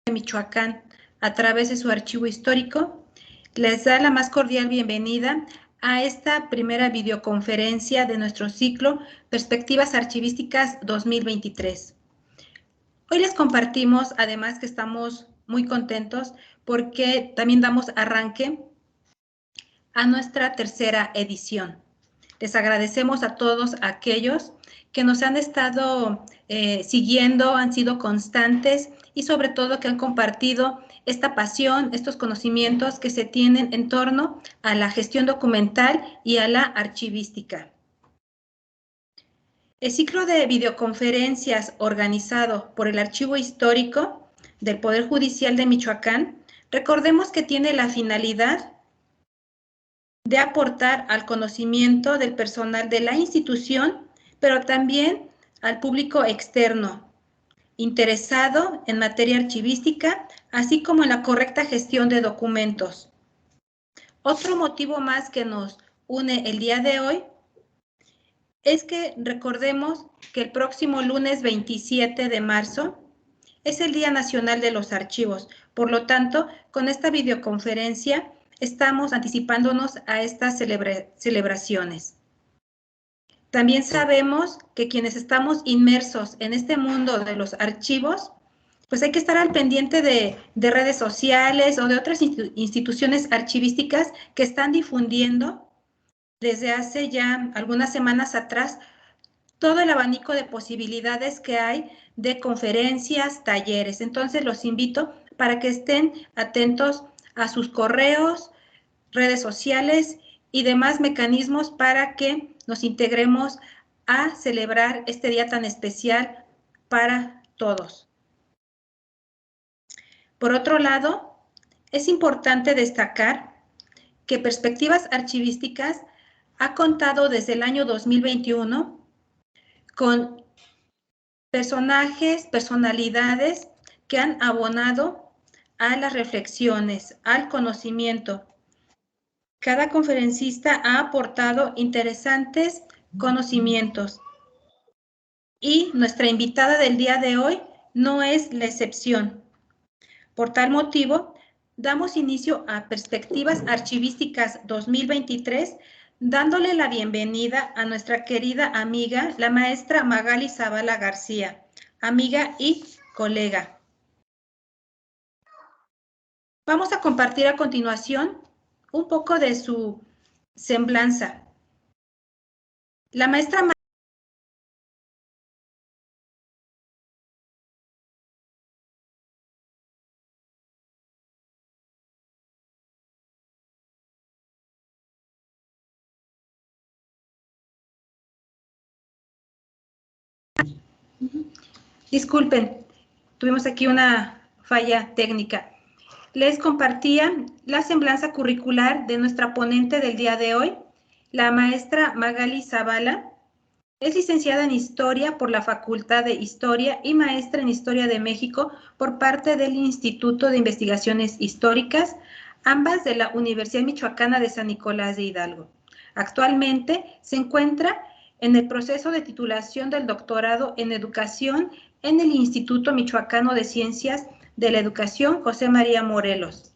de Michoacán, a través de su archivo histórico, les da la más cordial bienvenida a esta primera videoconferencia de nuestro ciclo Perspectivas Archivísticas 2023. Hoy les compartimos, además que estamos muy contentos porque también damos arranque a nuestra tercera edición. Les agradecemos a todos aquellos que nos han estado siguiendo, han sido constantes y sobre todo que han compartido esta pasión, estos conocimientos que se tienen en torno a la gestión documental y a la archivística. El ciclo de videoconferencias organizado por el Archivo Histórico del Poder Judicial de Michoacán, recordemos que tiene la finalidad de aportar al conocimiento del personal de la institución, pero también al público externo, interesado en materia archivística, así como en la correcta gestión de documentos. Otro motivo más que nos une el día de hoy es que recordemos que el próximo lunes 27 de marzo es el Día Nacional de los Archivos. Por lo tanto, con esta videoconferencia estamos anticipándonos a estas celebraciones. También sabemos que quienes estamos inmersos en este mundo de los archivos, pues hay que estar al pendiente de redes sociales o de otras instituciones archivísticas que están difundiendo desde hace ya algunas semanas atrás todo el abanico de posibilidades que hay de conferencias, talleres. Entonces los invito para que estén atentos a sus correos, redes sociales y demás mecanismos para que nos integremos a celebrar este día tan especial para todos. Por otro lado, es importante destacar que Perspectivas Archivísticas ha contado desde el año 2021 con personajes, personalidades que han abonado a las reflexiones, al conocimiento. Cada conferencista ha aportado interesantes conocimientos y nuestra invitada del día de hoy no es la excepción. Por tal motivo, damos inicio a Perspectivas Archivísticas 2023, dándole la bienvenida a nuestra querida amiga, la maestra Magali Zavala García, amiga y colega. Vamos a compartir a continuación un poco de su semblanza. La maestra Disculpen, tuvimos aquí una falla técnica. Les compartía la semblanza curricular de nuestra ponente del día de hoy, la maestra Magali Zavala. Es licenciada en Historia por la Facultad de Historia y maestra en Historia de México por parte del Instituto de Investigaciones Históricas, ambas de la Universidad Michoacana de San Nicolás de Hidalgo. Actualmente se encuentra en el proceso de titulación del doctorado en Educación en el Instituto Michoacano de Ciencias de la Educación José María Morelos.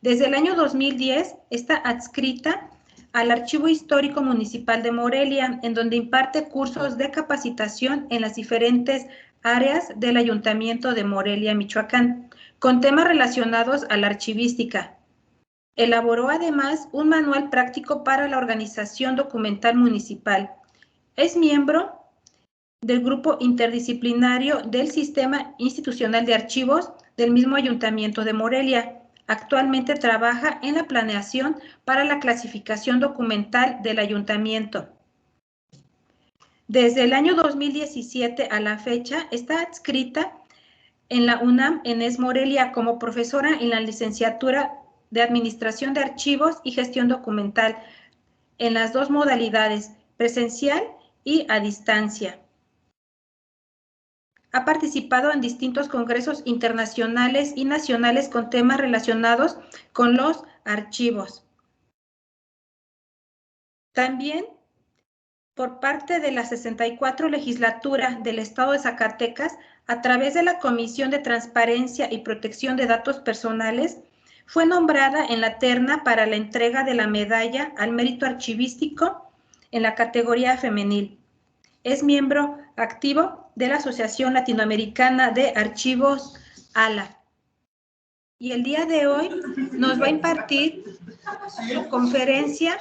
Desde el año 2010 está adscrita al Archivo Histórico Municipal de Morelia, en donde imparte cursos de capacitación en las diferentes áreas del Ayuntamiento de Morelia, Michoacán, con temas relacionados a la archivística. Elaboró además un manual práctico para la organización documental municipal. Es miembro del grupo interdisciplinario del Sistema Institucional de Archivos del mismo Ayuntamiento de Morelia. Actualmente trabaja en la planeación para la clasificación documental del ayuntamiento. Desde el año 2017 a la fecha está adscrita en la UNAM en ES Morelia como profesora en la licenciatura de Administración de Archivos y Gestión Documental en las dos modalidades, presencial y a distancia. Ha participado en distintos congresos internacionales y nacionales con temas relacionados con los archivos. También, por parte de la 64 legislatura del Estado de Zacatecas, a través de la Comisión de Transparencia y Protección de Datos Personales, fue nombrada en la terna para la entrega de la medalla al mérito archivístico en la categoría femenil. Es miembro activo de la Asociación Latinoamericana de Archivos, ALA. Y el día de hoy nos va a impartir su conferencia.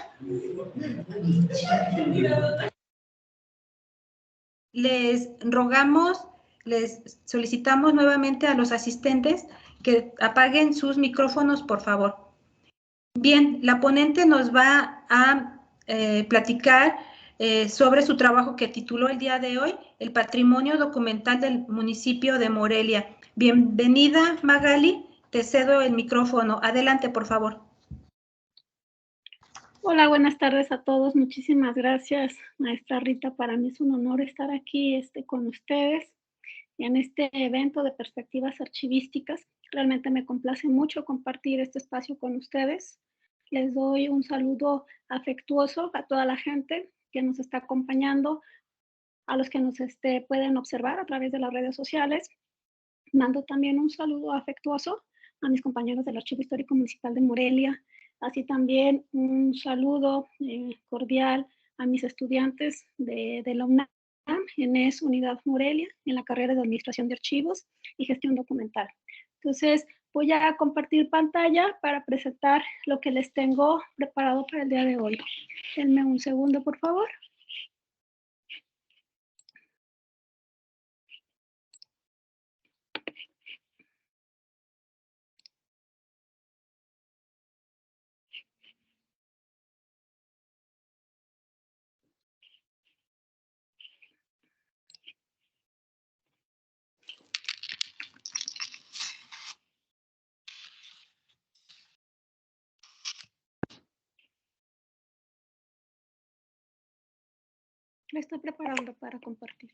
Les rogamos, les solicitamos nuevamente a los asistentes que apaguen sus micrófonos, por favor. Bien, la ponente nos va a platicar sobre su trabajo que tituló el día de hoy, El Patrimonio Documental del Municipio de Morelia. Bienvenida, Magali, te cedo el micrófono. Adelante, por favor. Hola, buenas tardes a todos. Muchísimas gracias, maestra Rita. Para mí es un honor estar aquí con ustedes en este evento de perspectivas archivísticas. Realmente me complace mucho compartir este espacio con ustedes. Les doy un saludo afectuoso a toda la gente que nos está acompañando, a los que nos pueden observar a través de las redes sociales. Mando también un saludo afectuoso a mis compañeros del Archivo Histórico Municipal de Morelia, así también un saludo cordial a mis estudiantes de la UNAM, ENES Unidad Morelia, en la carrera de Administración de Archivos y Gestión Documental. Entonces, voy a compartir pantalla para presentar lo que les tengo preparado para el día de hoy. Denme un segundo, por favor. La estoy preparando para compartir.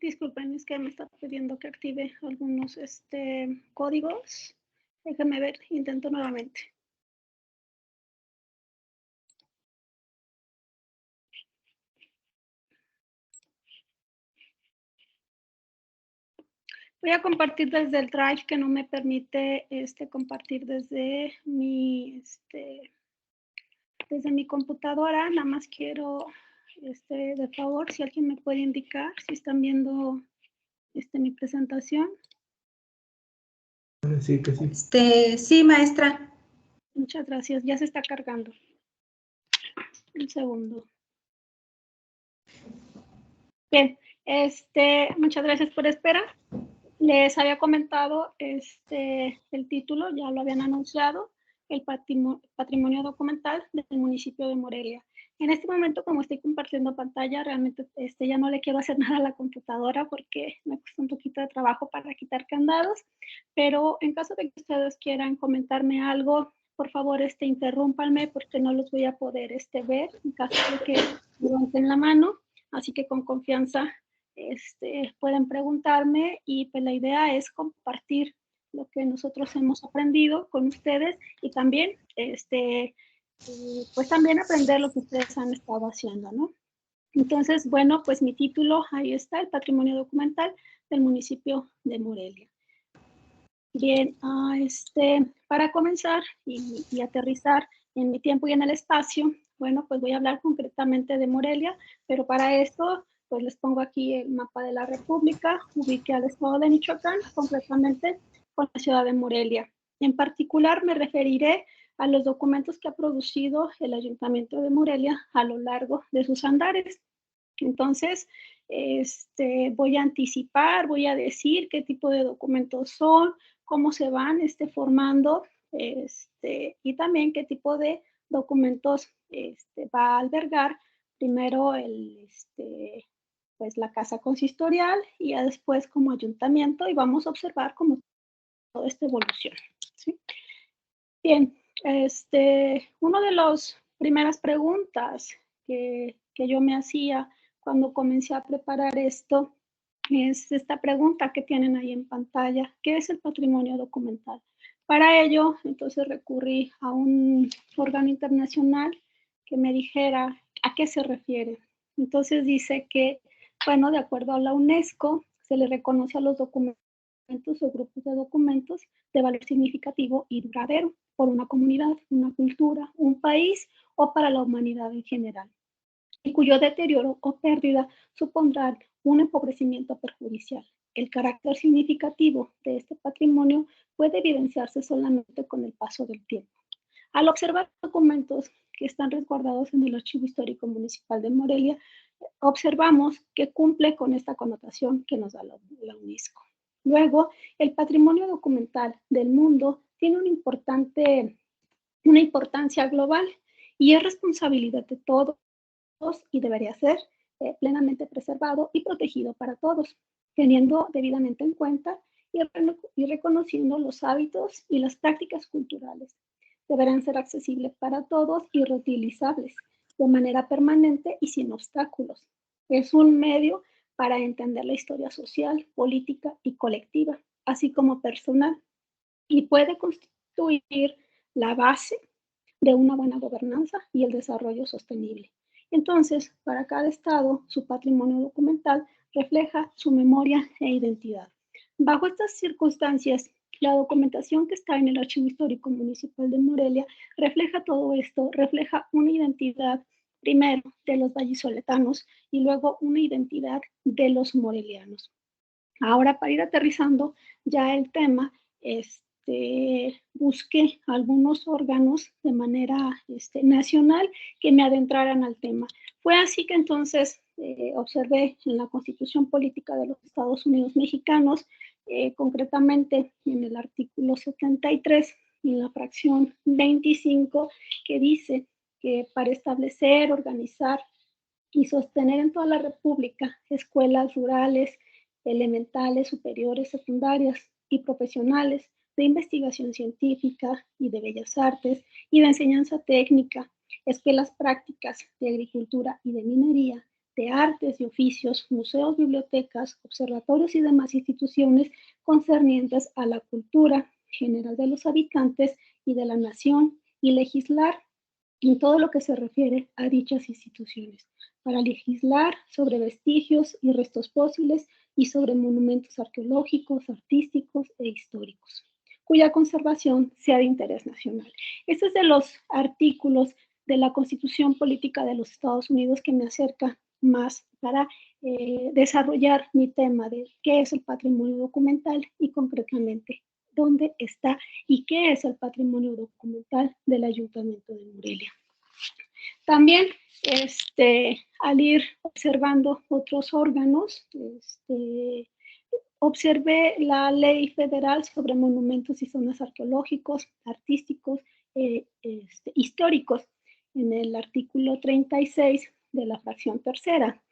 Disculpen, es que me está pidiendo que active algunos códigos. Déjame ver, intento nuevamente. Voy a compartir desde el Drive, que no me permite compartir desde desde mi computadora. Nada más quiero, de favor, si alguien me puede indicar si están viendo mi presentación. Sí, que sí. Sí, maestra. Muchas gracias. Ya se está cargando. Un segundo. Bien, muchas gracias por esperar. Les había comentado el título, ya lo habían anunciado, el patrimonio documental del municipio de Morelia. En este momento, como estoy compartiendo pantalla, realmente ya no le quiero hacer nada a la computadora porque me cuesta un poquito de trabajo para quitar candados, pero en caso de que ustedes quieran comentarme algo, por favor, interrúmpanme porque no los voy a poder ver en caso de que levanten la mano, así que con confianza pueden preguntarme y pues la idea es compartir lo que nosotros hemos aprendido con ustedes y también pues también aprender lo que ustedes han estado haciendo, ¿no? Entonces, bueno, pues mi título, ahí está, el patrimonio documental del municipio de Morelia. Bien, para comenzar y aterrizar en mi tiempo y en el espacio, bueno, pues voy a hablar concretamente de Morelia, pero para esto pues les pongo aquí el mapa de la República, ubiqué al estado de Michoacán, concretamente con la ciudad de Morelia. En particular me referiré a los documentos que ha producido el Ayuntamiento de Morelia a lo largo de sus andares. Entonces, voy a anticipar, voy a decir qué tipo de documentos son, cómo se van formando, y también qué tipo de documentos va a albergar primero pues la casa consistorial y ya después como ayuntamiento, y vamos a observar cómo toda esta evolución, ¿sí? Bien, una de las primeras preguntas que yo me hacía cuando comencé a preparar esto es esta pregunta que tienen ahí en pantalla: ¿qué es el patrimonio documental? Para ello, entonces recurrí a un órgano internacional que me dijera a qué se refiere. Entonces dice que, bueno, de acuerdo a la UNESCO, se le reconoce a los documentos o grupos de documentos de valor significativo y duradero por una comunidad, una cultura, un país o para la humanidad en general, y cuyo deterioro o pérdida supondrán un empobrecimiento perjudicial. El carácter significativo de este patrimonio puede evidenciarse solamente con el paso del tiempo. Al observar documentos que están resguardados en el Archivo Histórico Municipal de Morelia, observamos que cumple con esta connotación que nos da la UNESCO. Luego, el patrimonio documental del mundo tiene una importancia global y es responsabilidad de todos y debería ser plenamente preservado y protegido para todos, teniendo debidamente en cuenta y reconociendo los hábitos y las prácticas culturales. Deberán ser accesibles para todos y reutilizables de manera permanente y sin obstáculos. Es un medio para entender la historia social, política y colectiva, así como personal, y puede constituir la base de una buena gobernanza y el desarrollo sostenible. Entonces, para cada estado, su patrimonio documental refleja su memoria e identidad. Bajo estas circunstancias, la documentación que está en el Archivo Histórico Municipal de Morelia refleja todo esto, refleja una identidad primero de los vallisoletanos y luego una identidad de los morelianos. Ahora, para ir aterrizando ya el tema, busqué algunos órganos de manera nacional que me adentraran al tema. Fue así que entonces observé en la Constitución Política de los Estados Unidos Mexicanos, concretamente en el artículo 73, en la fracción 25, que dice que para establecer, organizar y sostener en toda la República escuelas rurales, elementales, superiores, secundarias y profesionales de investigación científica y de bellas artes y de enseñanza técnica, escuelas prácticas de agricultura y de minería, de artes y oficios, museos, bibliotecas, observatorios y demás instituciones concernientes a la cultura general de los habitantes y de la nación, y legislar en todo lo que se refiere a dichas instituciones, para legislar sobre vestigios y restos fósiles y sobre monumentos arqueológicos, artísticos e históricos, cuya conservación sea de interés nacional. Este es de los artículos de la Constitución Política de los Estados Unidos que me acerca más para desarrollar mi tema de qué es el patrimonio documental y concretamente dónde está y qué es el patrimonio documental del Ayuntamiento de Morelia. También al ir observando otros órganos, observé la Ley Federal sobre Monumentos y Zonas Arqueológicos, Artísticos, Históricos, en el artículo 36 de la fracción tercera.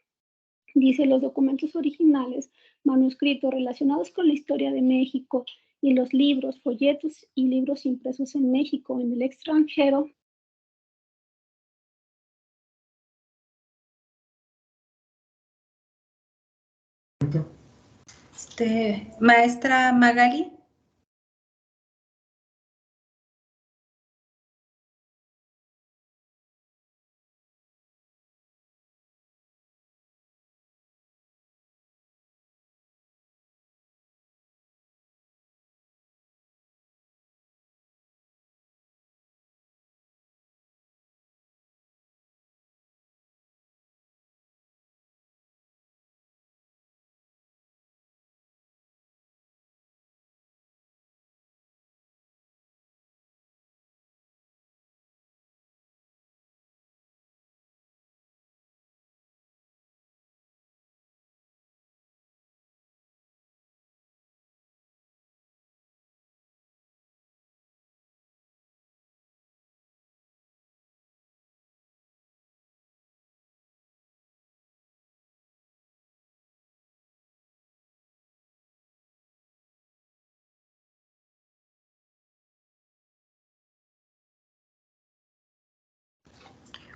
Dice: los documentos originales, manuscritos relacionados con la historia de México y los libros, folletos y libros impresos en México o en el extranjero Maestra Magali.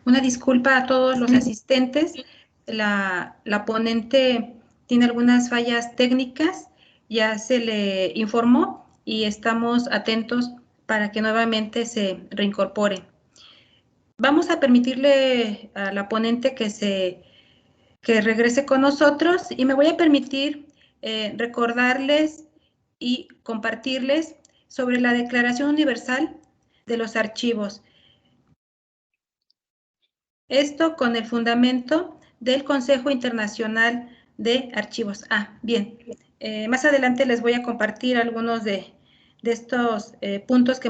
Una disculpa a todos los asistentes. la ponente tiene algunas fallas técnicas, ya se le informó y estamos atentos para que nuevamente se reincorpore. Vamos a permitirle a la ponente que regrese con nosotros y me voy a permitir recordarles y compartirles sobre la Declaración Universal de los Archivos. Esto con el fundamento del Consejo Internacional de Archivos. Bien. Más adelante les voy a compartir algunos de estos puntos que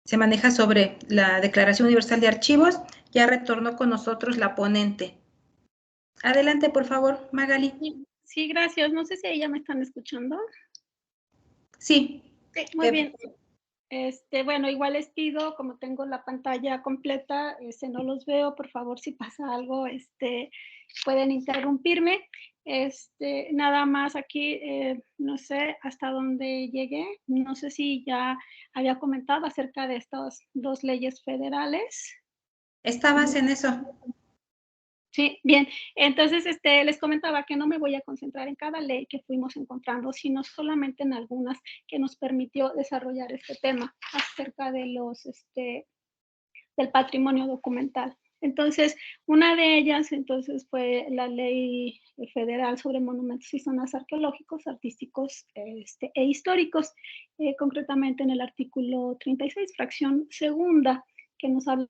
se maneja sobre la Declaración Universal de Archivos. Ya retornó con nosotros la ponente. Adelante, por favor, Magali. Sí, gracias. No sé si ahí ya me están escuchando. Sí. Muy bien. Bueno, igual les pido, como tengo la pantalla completa, no los veo, por favor, si pasa algo, pueden interrumpirme. Nada más aquí, no sé hasta dónde llegué, no sé si ya había comentado acerca de estas dos leyes federales. Estabas en eso. Sí, bien. Entonces, les comentaba que no me voy a concentrar en cada ley que fuimos encontrando, sino solamente en algunas que nos permitió desarrollar este tema acerca de del patrimonio documental. Entonces, una de ellas, fue la Ley Federal sobre Monumentos y Zonas Arqueológicos, Artísticos e Históricos, concretamente en el artículo 36, fracción segunda, que nos habla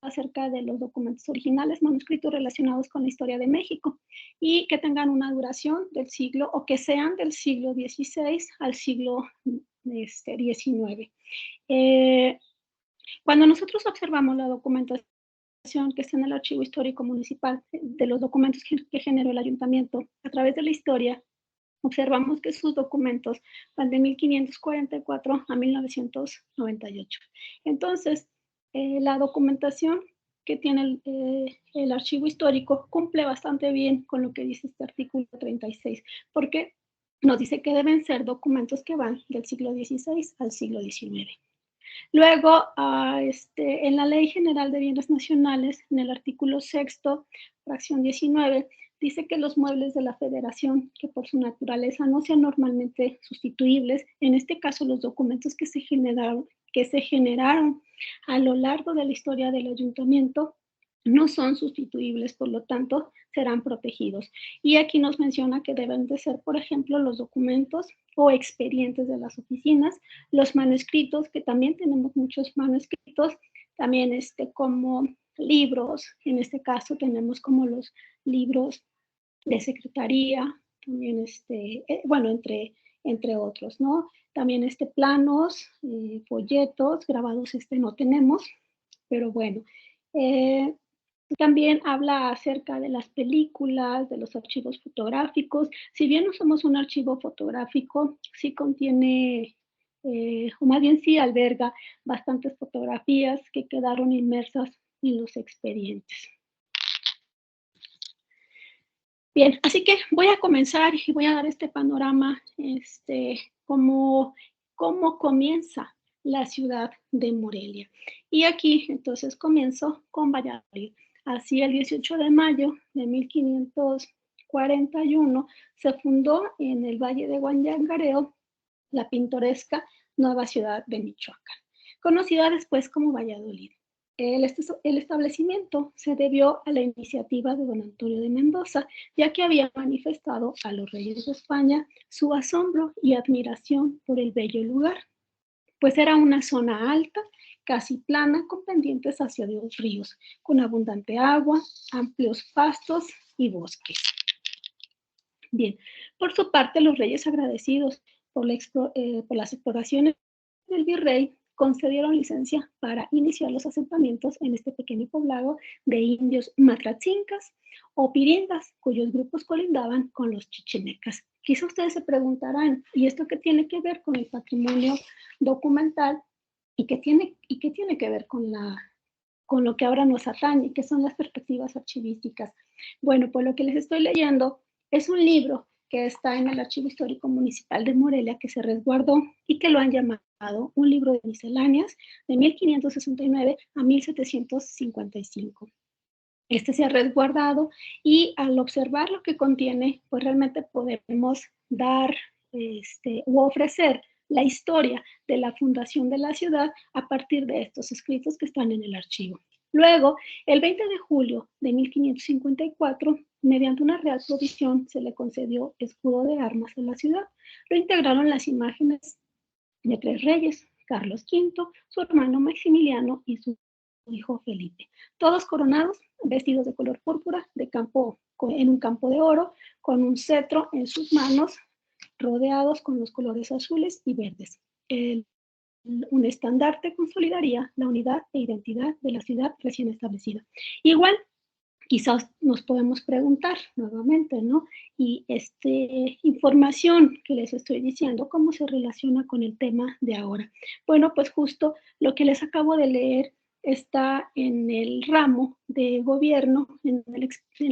acerca de los documentos originales manuscritos relacionados con la historia de México y que tengan una duración del siglo o que sean del siglo XVI al siglo XIX. Cuando nosotros observamos la documentación que está en el Archivo Histórico Municipal de los documentos que generó el ayuntamiento a través de la historia, observamos que sus documentos van de 1544 a 1998. Entonces, la documentación que tiene el archivo histórico cumple bastante bien con lo que dice este artículo 36, porque nos dice que deben ser documentos que van del siglo XVI al siglo XIX. Luego, en la Ley General de Bienes Nacionales, en el artículo 6, fracción 19, dice que los muebles de la Federación, que por su naturaleza no sean normalmente sustituibles, en este caso los documentos que se generaron a lo largo de la historia del ayuntamiento, no son sustituibles, por lo tanto, serán protegidos. Y aquí nos menciona que deben de ser, por ejemplo, los documentos o expedientes de las oficinas, los manuscritos, que también tenemos muchos manuscritos, también como libros, en este caso tenemos como los libros de secretaría, también bueno, entre otros, ¿no? También planos, folletos, grabados no tenemos, pero bueno. También habla acerca de las películas, de los archivos fotográficos. Si bien no somos un archivo fotográfico, sí contiene, o más bien sí alberga bastantes fotografías que quedaron inmersas en los expedientes. Bien, así que voy a comenzar y voy a dar este panorama, cómo comienza la ciudad de Morelia. Y aquí, entonces, comienzo con Valladolid. Así, el 18 de mayo de 1541 se fundó en el Valle de Guanyangareo la pintoresca nueva ciudad de Michoacán, conocida después como Valladolid. El establecimiento se debió a la iniciativa de don Antonio de Mendoza, ya que había manifestado a los reyes de España su asombro y admiración por el bello lugar, pues era una zona alta, casi plana, con pendientes hacia dos ríos, con abundante agua, amplios pastos y bosques. Bien, por su parte, los reyes, agradecidos por las exploraciones del virrey, concedieron licencia para iniciar los asentamientos en este pequeño poblado de indios matlatzincas o pirindas, cuyos grupos colindaban con los chichimecas. Quizá ustedes se preguntarán, ¿y esto qué tiene que ver con el patrimonio documental y qué tiene que ver con lo que ahora nos atañe, que son las perspectivas archivísticas? Bueno, pues lo que les estoy leyendo es un libro que está en el Archivo Histórico Municipal de Morelia, que se resguardó y que lo han llamado un libro de misceláneas de 1569 a 1755. este se ha resguardado y al observar lo que contiene, pues realmente podemos dar o ofrecer la historia de la fundación de la ciudad a partir de estos escritos que están en el archivo. Luego, el 20 de julio de 1554, mediante una real provisión, se le concedió escudo de armas a la ciudad. Lo integraron las imágenes de 3 reyes, Carlos V, su hermano Maximiliano y su hijo Felipe, todos coronados, vestidos de color púrpura, en un campo de oro, con un cetro en sus manos, rodeados con los colores azules y verdes. Un estandarte consolidaría la unidad e identidad de la ciudad recién establecida. Igual, quizás nos podemos preguntar nuevamente, ¿no? Y esta información que les estoy diciendo, ¿cómo se relaciona con el tema de ahora? Bueno, pues justo lo que les acabo de leer está en el ramo de gobierno, en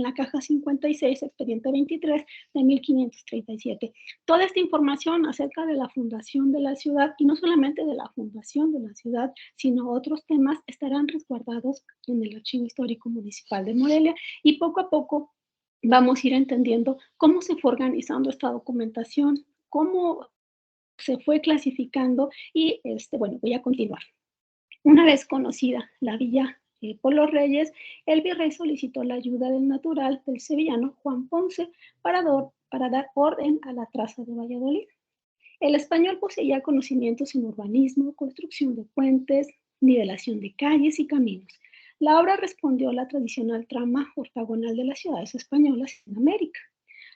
la caja 56, expediente 23 de 1537. Toda esta información acerca de la fundación de la ciudad, y no solamente de la fundación de la ciudad, sino otros temas, estarán resguardados en el Archivo Histórico Municipal de Morelia, y poco a poco vamos a ir entendiendo cómo se fue organizando esta documentación, cómo se fue clasificando, y bueno, voy a continuar. Una vez conocida la villa por los reyes, el virrey solicitó la ayuda del natural del sevillano Juan Ponce para dar orden a la traza de Valladolid. El español poseía conocimientos en urbanismo, construcción de puentes, nivelación de calles y caminos. La obra respondió a la tradicional trama ortogonal de las ciudades españolas en América.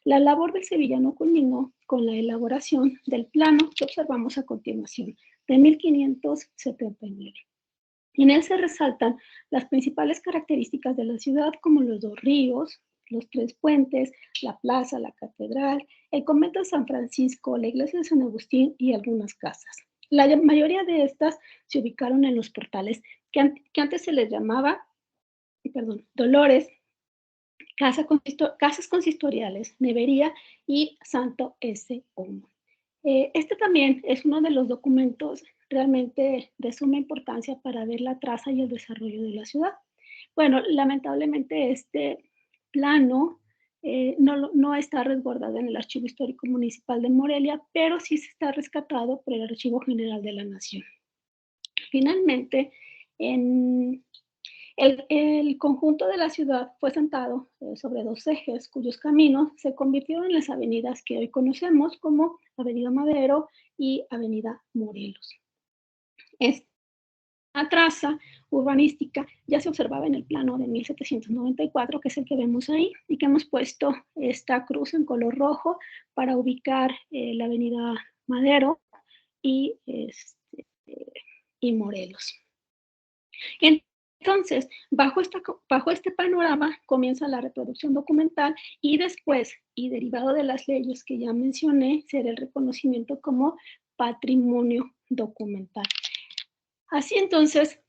La labor del sevillano culminó con la elaboración del plano que observamos a continuación, de 1579. En él se resaltan las principales características de la ciudad, como los 2 ríos, los 3 puentes, la plaza, la catedral, el convento de San Francisco, la iglesia de San Agustín y algunas casas. La mayoría de estas se ubicaron en los portales que antes se les llamaba, Dolores, casas consistoriales, Nevería y Santo S. Omo. Este también es uno de los documentos realmente de suma importancia para ver la traza y el desarrollo de la ciudad. Bueno, lamentablemente este plano no está resguardado en el Archivo Histórico Municipal de Morelia, pero sí está rescatado por el Archivo General de la Nación. Finalmente, el conjunto de la ciudad fue sentado sobre 2 ejes cuyos caminos se convirtieron en las avenidas que hoy conocemos como Avenida Madero y Avenida Morelos. Esta traza urbanística ya se observaba en el plano de 1794, que es el que vemos ahí, y que hemos puesto esta cruz en color rojo para ubicar la Avenida Madero y Morelos. Entonces, bajo este panorama comienza la reproducción documental y después, y derivado de las leyes que ya mencioné, será el reconocimiento como patrimonio documental. Así entonces,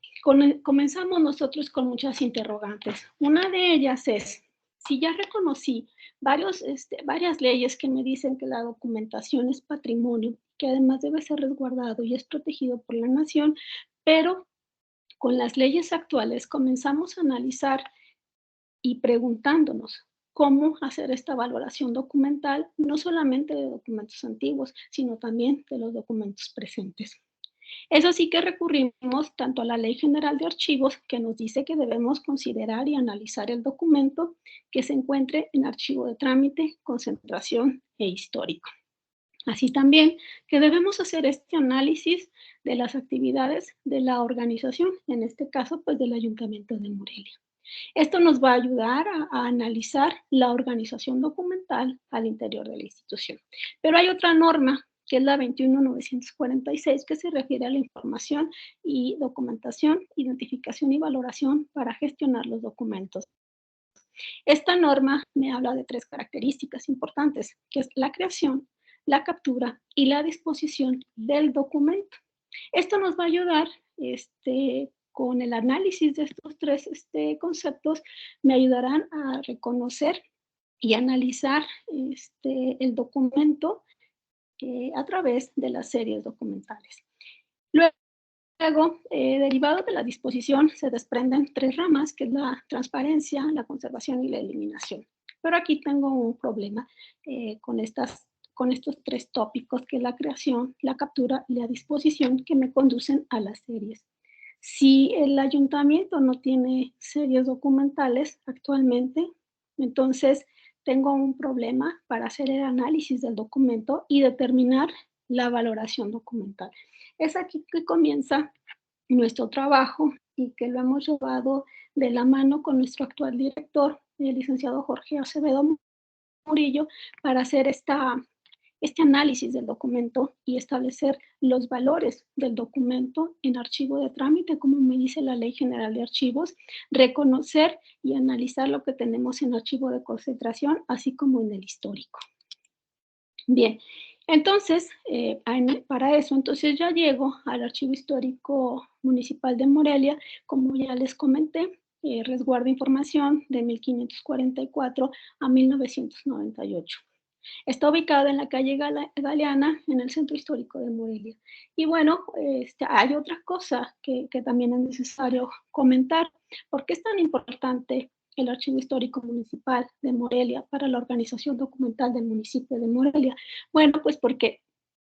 comenzamos nosotros con muchas interrogantes. Una de ellas es, si ya reconocí varias leyes que me dicen que la documentación es patrimonio, que además debe ser resguardado y es protegido por la nación, pero con las leyes actuales comenzamos a analizar y preguntándonos cómo hacer esta valoración documental, no solamente de documentos antiguos, sino también de los documentos presentes. Es así que recurrimos tanto a la Ley General de Archivos, que nos dice que debemos considerar y analizar el documento que se encuentre en archivo de trámite, concentración e histórico. Así también que debemos hacer este análisis de las actividades de la organización, en este caso, pues del Ayuntamiento de Morelia. Esto nos va a ayudar a analizar la organización documental al interior de la institución. Pero hay otra norma, que es la 21.946, que se refiere a la información y documentación, identificación y valoración para gestionar los documentos. Esta norma me habla de 3 características importantes, que es la creación, la captura y la disposición del documento. Esto nos va a ayudar con el análisis de estos 3 conceptos, me ayudarán a reconocer y analizar el documento a través de las series documentales. Luego Luego, derivado de la disposición, se desprenden 3 ramas, que es la transparencia, la conservación y la eliminación. Pero aquí tengo un problema con estos 3 tópicos, que es la creación, la captura y la disposición, que me conducen a las series. Si el ayuntamiento no tiene series documentales actualmente, entonces tengo un problema para hacer el análisis del documento y determinar la valoración documental. Es aquí que comienza nuestro trabajo y que lo hemos llevado de la mano con nuestro actual director, el licenciado Jorge Acevedo Murillo, para hacer este análisis del documento y establecer los valores del documento en archivo de trámite, como me dice la Ley General de Archivos, reconocer y analizar lo que tenemos en archivo de concentración, así como en el histórico. Bien, entonces, para eso, entonces ya llego al Archivo Histórico Municipal de Morelia, como ya les comenté, resguarda información de 1544 a 1998. Está ubicado en la calle Galeana, en el centro histórico de Morelia. Y bueno, hay otra cosa que también es necesario comentar. ¿Por qué es tan importante el Archivo Histórico Municipal de Morelia para la organización documental del municipio de Morelia? Bueno, pues porque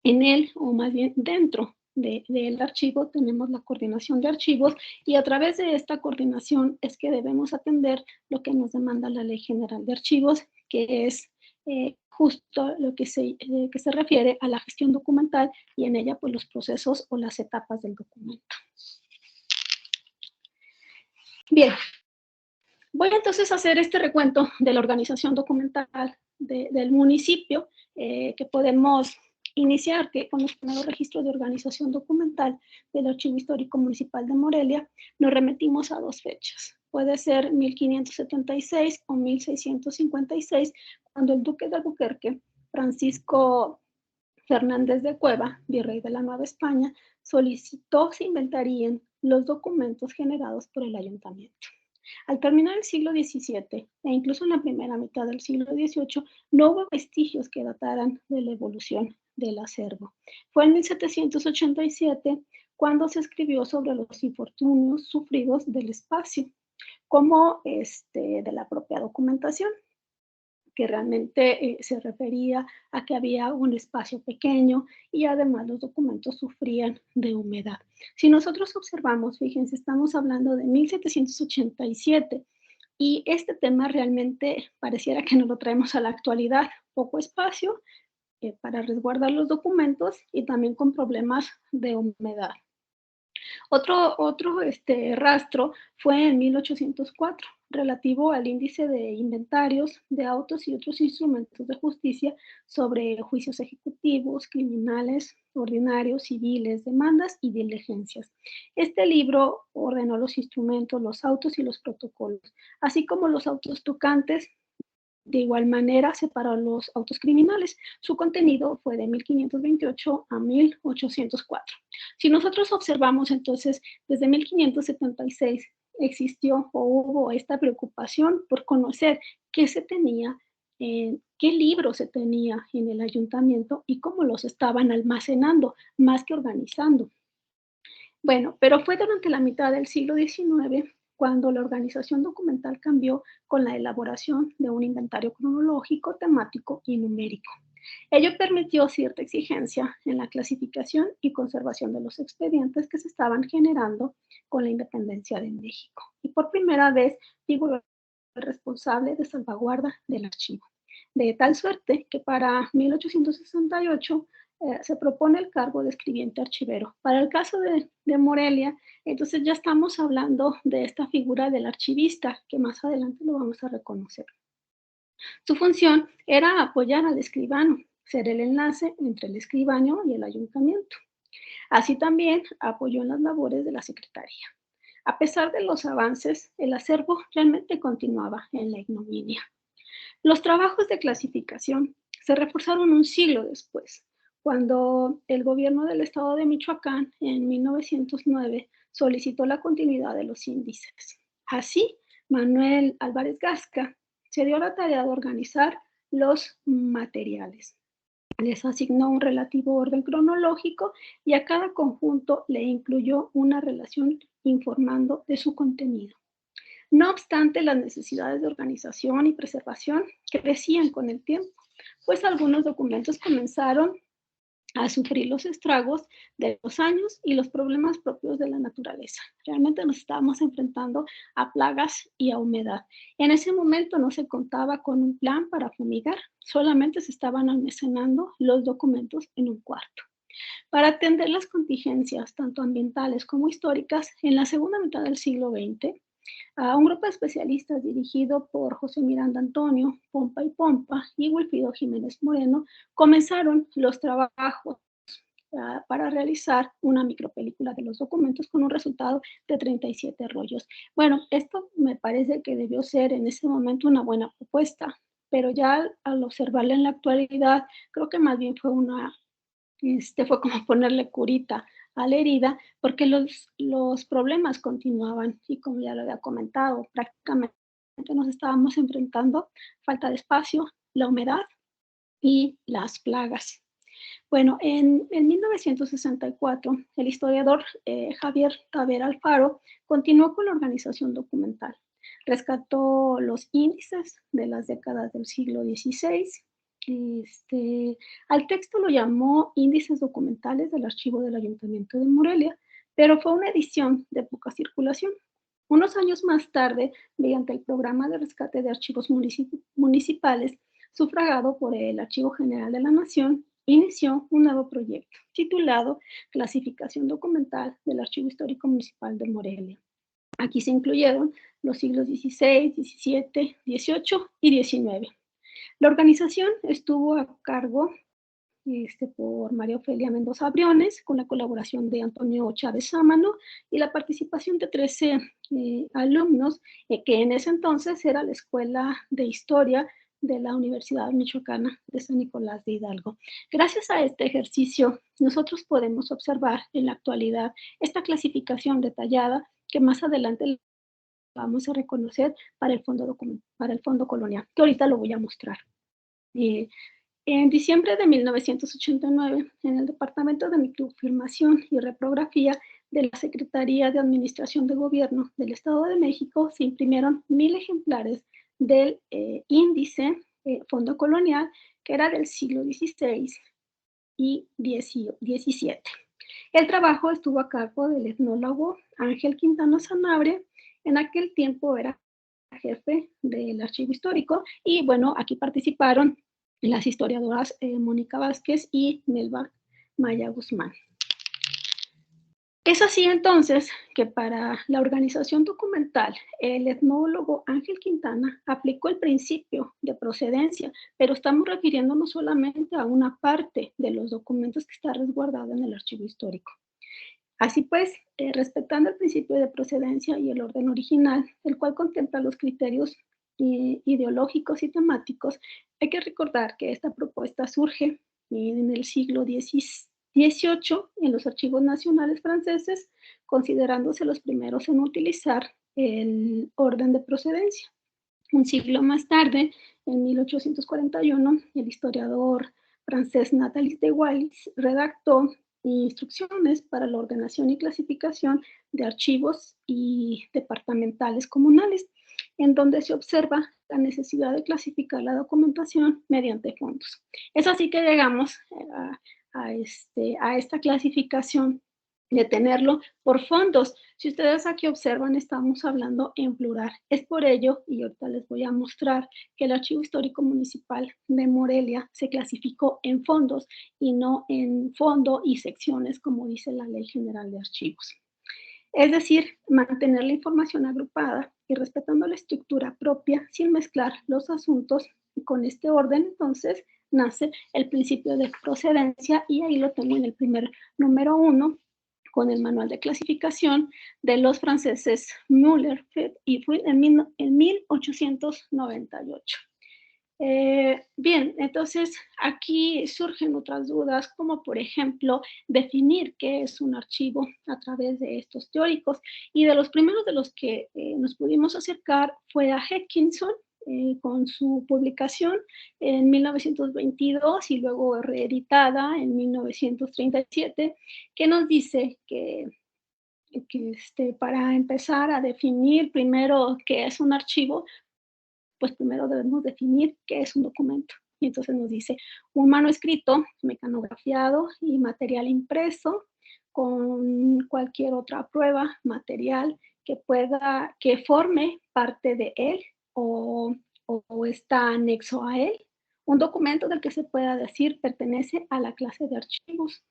en él, o más bien dentro del archivo, tenemos la coordinación de archivos, y a través de esta coordinación es que debemos atender lo que nos demanda la Ley General de Archivos, que es justo lo que se refiere a la gestión documental, y en ella pues los procesos o las etapas del documento. Bien, voy entonces a hacer este recuento de la organización documental del municipio, que podemos iniciar con los primeros registros de organización documental del Archivo Histórico Municipal de Morelia. Nos remitimos a 2 fechas. Puede ser 1576 o 1656, cuando el duque de Albuquerque, Francisco Fernández de Cueva, virrey de la Nueva España, solicitó se inventaríen los documentos generados por el ayuntamiento. Al terminar el siglo XVII, e incluso en la primera mitad del siglo XVIII, no hubo vestigios que dataran de la evolución del acervo. Fue en 1787 cuando se escribió sobre los infortunios sufridos del espacio, como de la propia documentación, que realmente se refería a que había un espacio pequeño y además los documentos sufrían de humedad. Si nosotros observamos, fíjense, estamos hablando de 1787 y este tema realmente pareciera que no lo traemos a la actualidad. Poco espacio para resguardar los documentos y también con problemas de humedad. Otro rastro fue en 1804, relativo al índice de inventarios de autos y otros instrumentos de justicia sobre juicios ejecutivos, criminales, ordinarios, civiles, demandas y diligencias. Este libro ordenó los instrumentos, los autos y los protocolos, así como los autos tocantes. De igual manera, separó los autos criminales. Su contenido fue de 1528 a 1804. Si nosotros observamos, entonces, desde 1576 existió o hubo esta preocupación por conocer qué se tenía, qué libros se tenía en el ayuntamiento y cómo los estaban almacenando, más que organizando. Bueno, pero fue durante la mitad del siglo XIX cuando la organización documental cambió con la elaboración de un inventario cronológico, temático y numérico. Ello permitió cierta exigencia en la clasificación y conservación de los expedientes que se estaban generando con la independencia de México. Y por primera vez figuró el responsable de salvaguarda del archivo. De tal suerte que para 1868 se propone el cargo de escribiente archivero. Para el caso de Morelia, entonces ya estamos hablando de esta figura del archivista, que más adelante lo vamos a reconocer. Su función era apoyar al escribano, ser el enlace entre el escribano y el ayuntamiento. Así también apoyó en las labores de la secretaría. A pesar de los avances, el acervo realmente continuaba en la ignominia. Los trabajos de clasificación se reforzaron un siglo después, cuando el gobierno del estado de Michoacán, en 1909, solicitó la continuidad de los índices. Así, Manuel Álvarez Gasca se dio la tarea de organizar los materiales. Les asignó un relativo orden cronológico y a cada conjunto le incluyó una relación informando de su contenido. No obstante, las necesidades de organización y preservación crecían con el tiempo, pues algunos documentos comenzaron a sufrir los estragos de los años y los problemas propios de la naturaleza. Realmente nos estábamos enfrentando a plagas y a humedad. En ese momento no se contaba con un plan para fumigar, solamente se estaban almacenando los documentos en un cuarto. Para atender las contingencias, tanto ambientales como históricas, en la segunda mitad del siglo XX, a un grupo de especialistas dirigido por José Miranda Antonio, Pompa y Pompa, y Wilfrido Jiménez Moreno, comenzaron los trabajos para realizar una micropelícula de los documentos con un resultado de 37 rollos. Bueno, esto me parece que debió ser en ese momento una buena propuesta, pero ya al observarla en la actualidad, creo que más bien fue fue como ponerle curita a la herida, porque los problemas continuaban y como ya lo había comentado, prácticamente nos estábamos enfrentando falta de espacio, la humedad y las plagas. Bueno, en 1964, el historiador Javier Tavera Alfaro continuó con la organización documental. Rescató los índices de las décadas del siglo XVI. Al texto lo llamó Índices Documentales del Archivo del Ayuntamiento de Morelia, pero fue una edición de poca circulación. Unos años más tarde, mediante el programa de rescate de archivos municipales, sufragado por el Archivo General de la Nación, inició un nuevo proyecto titulado Clasificación Documental del Archivo Histórico Municipal de Morelia. Aquí se incluyeron los siglos XVI, XVII, XVIII y XIX. La organización estuvo a cargo por María Ofelia Mendoza Briones, con la colaboración de Antonio Chávez Sámano y la participación de 13 alumnos, que en ese entonces era la Escuela de Historia de la Universidad Michoacana de San Nicolás de Hidalgo. Gracias a este ejercicio, nosotros podemos observar en la actualidad esta clasificación detallada que más adelante vamos a reconocer para el Fondo Colonial, que ahorita lo voy a mostrar. En diciembre de 1989, en el Departamento de Microfilmación y Reprografía de la Secretaría de Administración de Gobierno del Estado de México, se imprimieron 1,000 ejemplares del índice Fondo Colonial, que era del siglo XVI y XVII. El trabajo estuvo a cargo del etnólogo Ángel Quintana Sanabria. En aquel tiempo era jefe del archivo histórico y bueno, aquí participaron las historiadoras Mónica Vázquez y Melba Maya Guzmán. Es así entonces que para la organización documental, el etnólogo Ángel Quintana aplicó el principio de procedencia, pero estamos refiriéndonos solamente a una parte de los documentos que está resguardado en el archivo histórico. Así pues, respetando el principio de procedencia y el orden original, el cual contempla los criterios ideológicos y temáticos, hay que recordar que esta propuesta surge en el siglo XVIII en los archivos nacionales franceses, considerándose los primeros en utilizar el orden de procedencia. Un siglo más tarde, en 1841, el historiador francés Nathalie de Wallis redactó instrucciones para la ordenación y clasificación de archivos y departamentales comunales, en donde se observa la necesidad de clasificar la documentación mediante fondos. Es así que llegamos a esta clasificación de tenerlo por fondos. Si ustedes aquí observan, estamos hablando en plural. Es por ello, y ahorita les voy a mostrar, que el Archivo Histórico Municipal de Morelia se clasificó en fondos y no en fondo y secciones, como dice la Ley General de Archivos. Es decir, mantener la información agrupada y respetando la estructura propia sin mezclar los asuntos. Y con este orden, entonces, nace el principio de procedencia y ahí lo tengo en el primer número 1, con el manual de clasificación de los franceses Müller y Fruit en 1898. Bien, entonces aquí surgen otras dudas, como por ejemplo definir qué es un archivo a través de estos teóricos, y de los primeros de los que nos pudimos acercar fue a Heckinson con su publicación en 1922 y luego reeditada en 1937, que nos dice que para empezar a definir primero qué es un archivo, pues primero debemos definir qué es un documento. Y entonces nos dice un manuscrito mecanografiado y material impreso con cualquier otra prueba material que forme parte de él o está anexo a él. Un documento del que se pueda decir pertenece a la clase de archivos.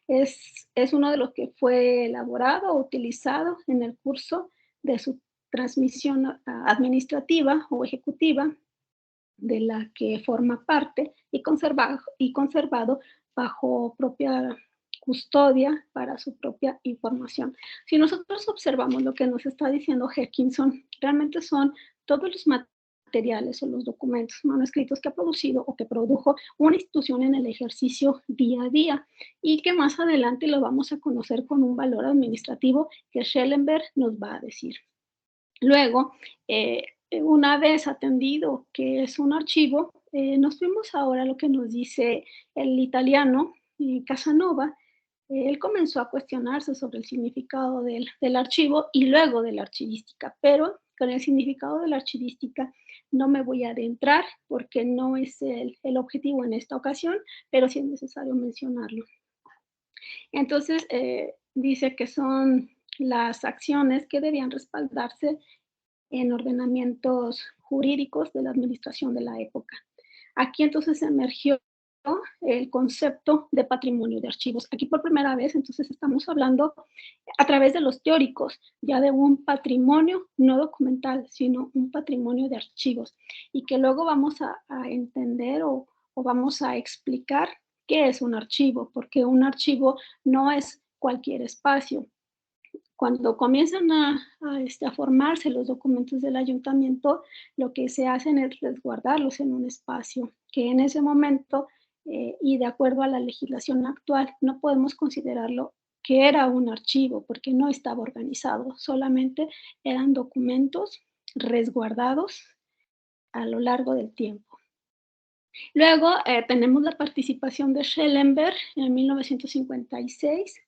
Es uno de los que fue elaborado o utilizado en el curso de su transmisión administrativa o ejecutiva, de la que forma parte y conservado bajo propia custodia para su propia información. Si nosotros observamos lo que nos está diciendo Heckinson, realmente son todos los materiales o los documentos manuscritos que ha producido o que produjo una institución en el ejercicio día a día y que más adelante lo vamos a conocer con un valor administrativo que Schellenberg nos va a decir. Luego, una vez atendido que es un archivo, nos fuimos ahora a lo que nos dice el italiano Casanova. Él comenzó a cuestionarse sobre el significado del archivo y luego de la archivística, pero con el significado de la archivística no me voy a adentrar porque no es el objetivo en esta ocasión, pero sí es necesario mencionarlo. Entonces, dice que son las acciones que debían respaldarse en ordenamientos jurídicos de la administración de la época. Aquí entonces emergió el concepto de patrimonio de archivos. Aquí por primera vez entonces estamos hablando a través de los teóricos ya de un patrimonio no documental, sino un patrimonio de archivos y que luego vamos a entender o vamos a explicar qué es un archivo, porque un archivo no es cualquier espacio. Cuando comienzan a formarse los documentos del ayuntamiento, lo que se hacen es resguardarlos en un espacio que en ese momento y de acuerdo a la legislación actual no podemos considerarlo que era un archivo porque no estaba organizado, solamente eran documentos resguardados a lo largo del tiempo. Luego tenemos la participación de Schellenberg en 1956,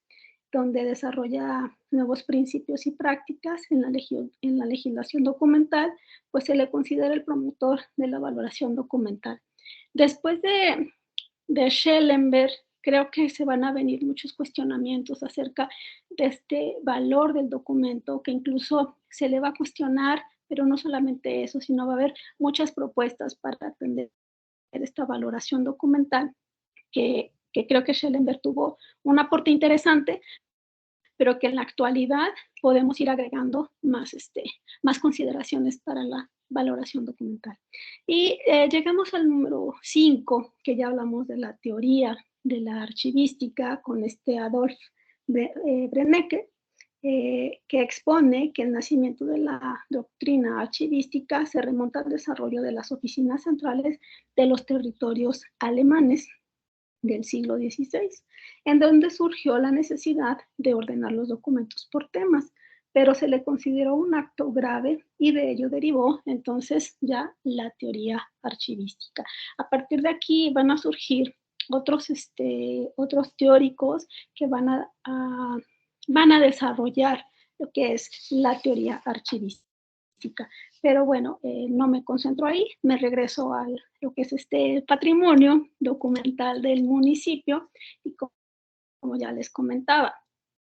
donde desarrolla nuevos principios y prácticas en la legislación documental, pues se le considera el promotor de la valoración documental. Después de Schellenberg, creo que se van a venir muchos cuestionamientos acerca de este valor del documento, que incluso se le va a cuestionar, pero no solamente eso, sino va a haber muchas propuestas para atender esta valoración documental, que creo que Schellenberg tuvo un aporte interesante, pero que en la actualidad podemos ir agregando más consideraciones para la valoración documental. Y llegamos al número 5, que ya hablamos de la teoría de la archivística con Adolf Brennecke, que expone que el nacimiento de la doctrina archivística se remonta al desarrollo de las oficinas centrales de los territorios alemanes del siglo XVI, en donde surgió la necesidad de ordenar los documentos por temas, pero se le consideró un acto grave y de ello derivó entonces ya la teoría archivística. A partir de aquí van a surgir otros teóricos que van a desarrollar lo que es la teoría archivística. Pero bueno, no me concentro ahí, me regreso a lo que es patrimonio documental del municipio y como ya les comentaba,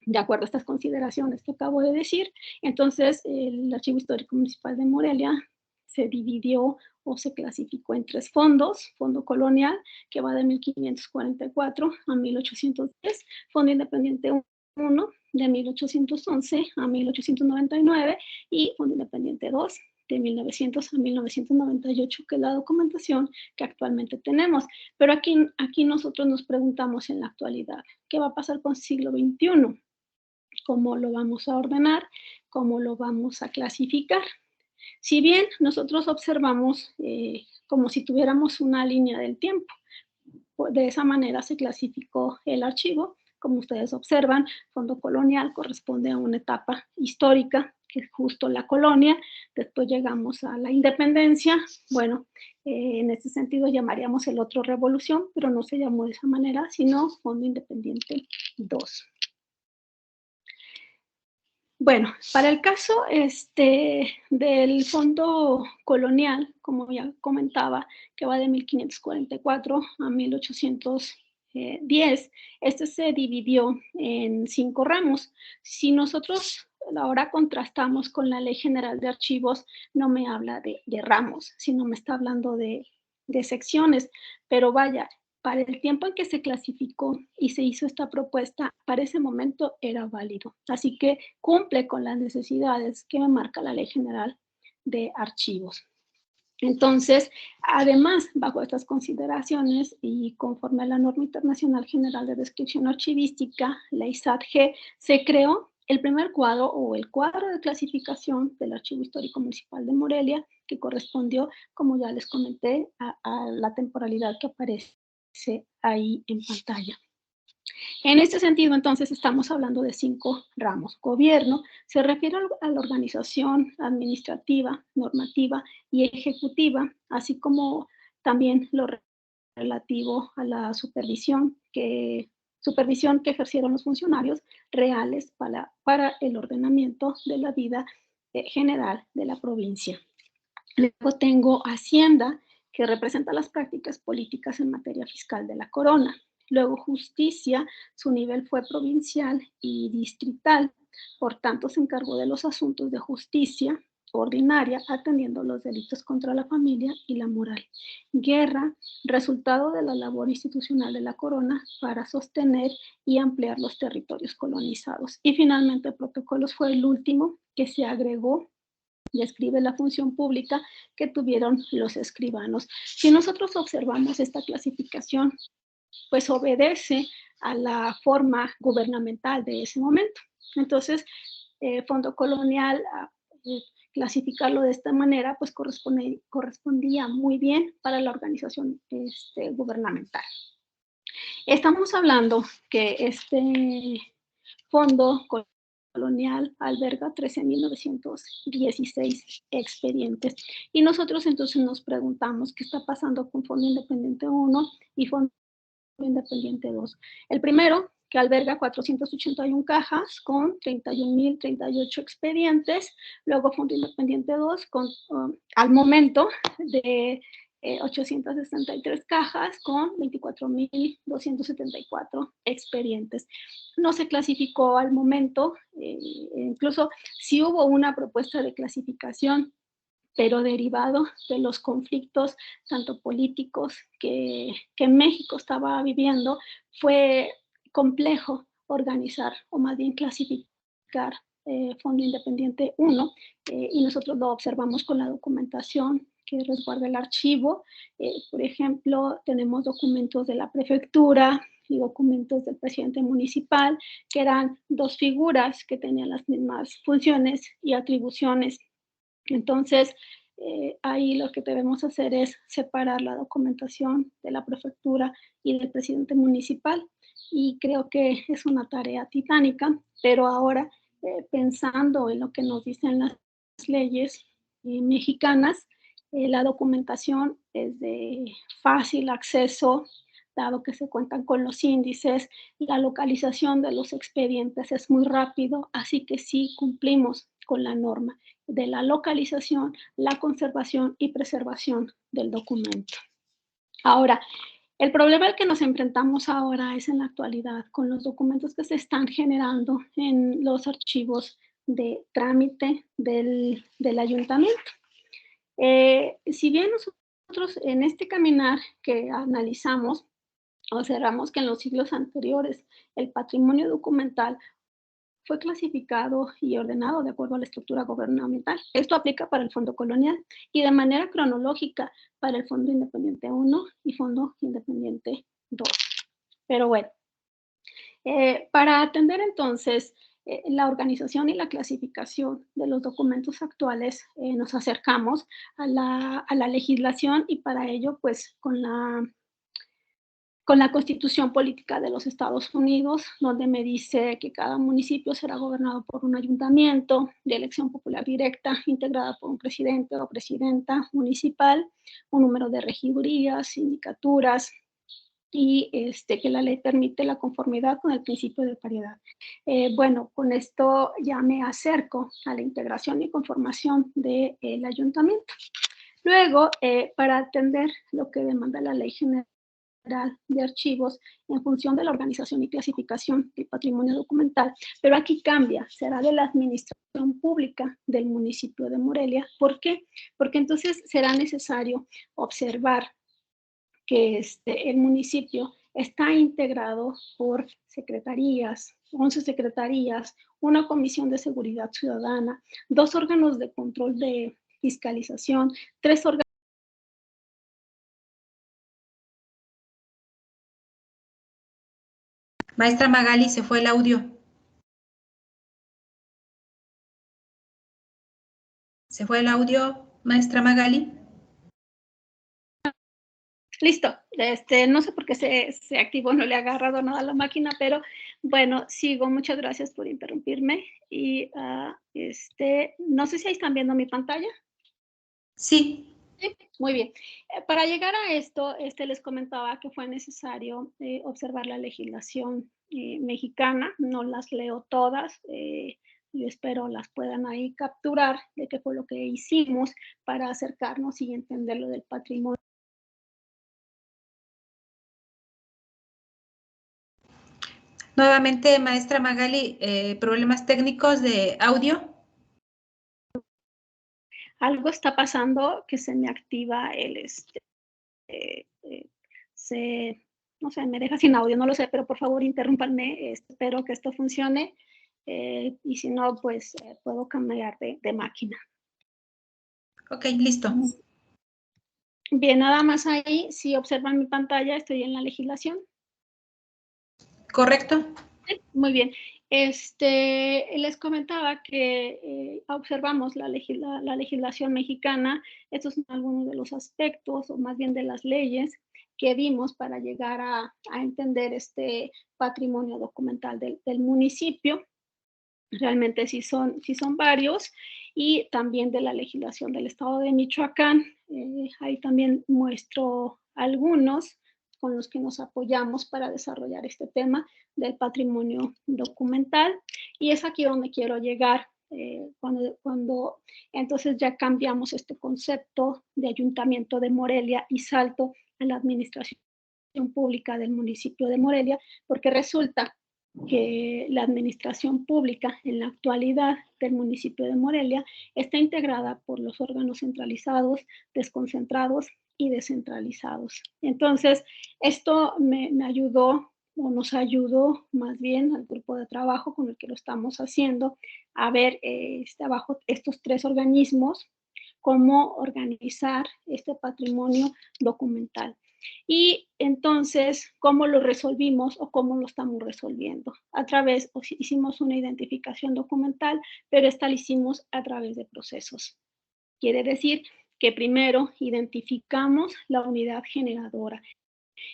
de acuerdo a estas consideraciones que acabo de decir, entonces el Archivo Histórico Municipal de Morelia se dividió o se clasificó en 3 fondos: Fondo Colonial, que va de 1544 a 1810, Fondo Independiente 1, de 1811 a 1899, y Fondo Independiente 2, de 1900 a 1998, que es la documentación que actualmente tenemos. Pero aquí nosotros nos preguntamos en la actualidad, ¿qué va a pasar con el siglo XXI? ¿Cómo lo vamos a ordenar? ¿Cómo lo vamos a clasificar? Si bien nosotros observamos como si tuviéramos una línea del tiempo, de esa manera se clasificó el archivo. Como ustedes observan, Fondo Colonial corresponde a una etapa histórica que es justo la colonia, después llegamos a la independencia, bueno, en este sentido llamaríamos el otro revolución, pero no se llamó de esa manera, sino Fondo Independiente 2. Bueno, para el caso del fondo colonial, como ya comentaba, que va de 1544 a 1810, este se dividió en 5 ramos. Si nosotros ahora contrastamos con la Ley General de Archivos, no me habla de ramos, sino me está hablando de secciones, pero vaya, para el tiempo en que se clasificó y se hizo esta propuesta, para ese momento era válido. Así que cumple con las necesidades que me marca la Ley General de Archivos. Entonces, además, bajo estas consideraciones y conforme a la Norma Internacional General de Descripción Archivística, la ISAT-G, se creó el primer cuadro o el cuadro de clasificación del Archivo Histórico Municipal de Morelia, que correspondió, como ya les comenté, a la temporalidad que aparece ahí en pantalla. En este sentido, entonces, estamos hablando de 5 ramos. Gobierno se refiere a la organización administrativa, normativa y ejecutiva, así como también lo relativo a la supervisión que ejercieron los funcionarios reales para el ordenamiento de la vida general de la provincia. Luego tengo Hacienda, que representa las prácticas políticas en materia fiscal de la corona. Luego Justicia, su nivel fue provincial y distrital, por tanto se encargó de los asuntos de justicia ordinaria, atendiendo los delitos contra la familia y la moral. Guerra, resultado de la labor institucional de la corona para sostener y ampliar los territorios colonizados. Y finalmente protocolos fue el último que se agregó y escribe la función pública que tuvieron los escribanos. Si nosotros observamos esta clasificación, pues obedece a la forma gubernamental de ese momento. Entonces, fondo colonial, clasificarlo de esta manera, pues correspondía muy bien para la organización gubernamental. Estamos hablando que este fondo colonial alberga 13.916 expedientes. Y nosotros entonces nos preguntamos qué está pasando con Fondo Independiente 1 y Fondo Independiente 2. El primero, que alberga 481 cajas con 31.038 expedientes. Luego Fondo Independiente 2 con, al momento de 863 cajas con 24.274 expedientes. No se clasificó al momento, incluso sí hubo una propuesta de clasificación, pero derivado de los conflictos tanto políticos que México estaba viviendo, fue complejo organizar o más bien clasificar Fondo Independiente 1 y nosotros lo observamos con la documentación que resguarda el archivo. Por ejemplo, tenemos documentos de la prefectura y documentos del presidente municipal, que eran 2 figuras que tenían las mismas funciones y atribuciones. Entonces, ahí lo que debemos hacer es separar la documentación de la prefectura y del presidente municipal, y creo que es una tarea titánica, pero ahora pensando en lo que nos dicen las leyes mexicanas, la documentación es de fácil acceso, dado que se cuentan con los índices, la localización de los expedientes es muy rápido, así que sí cumplimos con la norma de la localización, la conservación y preservación del documento. Ahora, el problema al que nos enfrentamos ahora es en la actualidad con los documentos que se están generando en los archivos de trámite del ayuntamiento. Si bien nosotros en este caminar que analizamos, observamos que en los siglos anteriores el patrimonio documental fue clasificado y ordenado de acuerdo a la estructura gubernamental. Esto aplica para el Fondo Colonial y de manera cronológica para el Fondo Independiente 1 y Fondo Independiente 2. Pero bueno, para atender entonces la organización y la clasificación de los documentos actuales, nos acercamos a la legislación y para ello, pues, con la con la Constitución Política de los Estados Unidos, donde me dice que cada municipio será gobernado por un ayuntamiento de elección popular directa, integrada por un presidente o presidenta municipal, un número de regidurías, sindicaturas, y que la ley permite la conformidad con el principio de paridad. Bueno, con esto ya me acerco a la integración y conformación del ayuntamiento. Luego, para atender lo que demanda la Ley General de Archivos en función de la organización y clasificación del patrimonio documental, pero aquí cambia, será de la administración pública del municipio de Morelia. ¿Por qué? Porque entonces será necesario observar que el municipio está integrado por secretarías, 11 secretarías, una comisión de seguridad ciudadana, 2 órganos de control de fiscalización, 3 órganos. Maestra Magali, se fue el audio. ¿Se fue el audio, maestra Magali? Listo, no sé por qué se activó, no le ha agarrado nada a la máquina, pero bueno, sigo. Muchas gracias por interrumpirme. Y no sé si ahí están viendo mi pantalla. Sí. Sí, muy bien. Para llegar a esto, les comentaba que fue necesario observar la legislación mexicana. No las leo todas, yo espero las puedan ahí capturar de qué fue lo que hicimos para acercarnos y entender lo del patrimonio. Nuevamente, maestra Magali, problemas técnicos de audio. Algo está pasando que se me activa no sé, me deja sin audio, no lo sé, pero por favor interrúmpanme, espero que esto funcione, y si no, pues puedo cambiar de máquina. Ok, listo. Bien, nada más ahí, si observan mi pantalla, estoy en la legislación. ¿Correcto? Sí, muy bien. Les comentaba que observamos la legislación mexicana. Estos son algunos de los aspectos, o más bien de las leyes, que vimos para llegar a entender este patrimonio documental del municipio. Realmente sí son varios, y también de la legislación del estado de Michoacán. Ahí también muestro algunos con los que nos apoyamos para desarrollar este tema del patrimonio documental, y es aquí donde quiero llegar, cuando entonces ya cambiamos este concepto de ayuntamiento de Morelia y salto a la administración pública del municipio de Morelia, porque resulta que la administración pública en la actualidad del municipio de Morelia está integrada por los órganos centralizados, desconcentrados y descentralizados. Entonces, esto me ayudó, o nos ayudó más bien al grupo de trabajo con el que lo estamos haciendo, a ver abajo estos 3 organismos, cómo organizar este patrimonio documental. Y entonces, ¿cómo lo resolvimos o cómo lo estamos resolviendo? Hicimos una identificación documental, pero esta la hicimos a través de procesos. Quiere decir que primero identificamos la unidad generadora.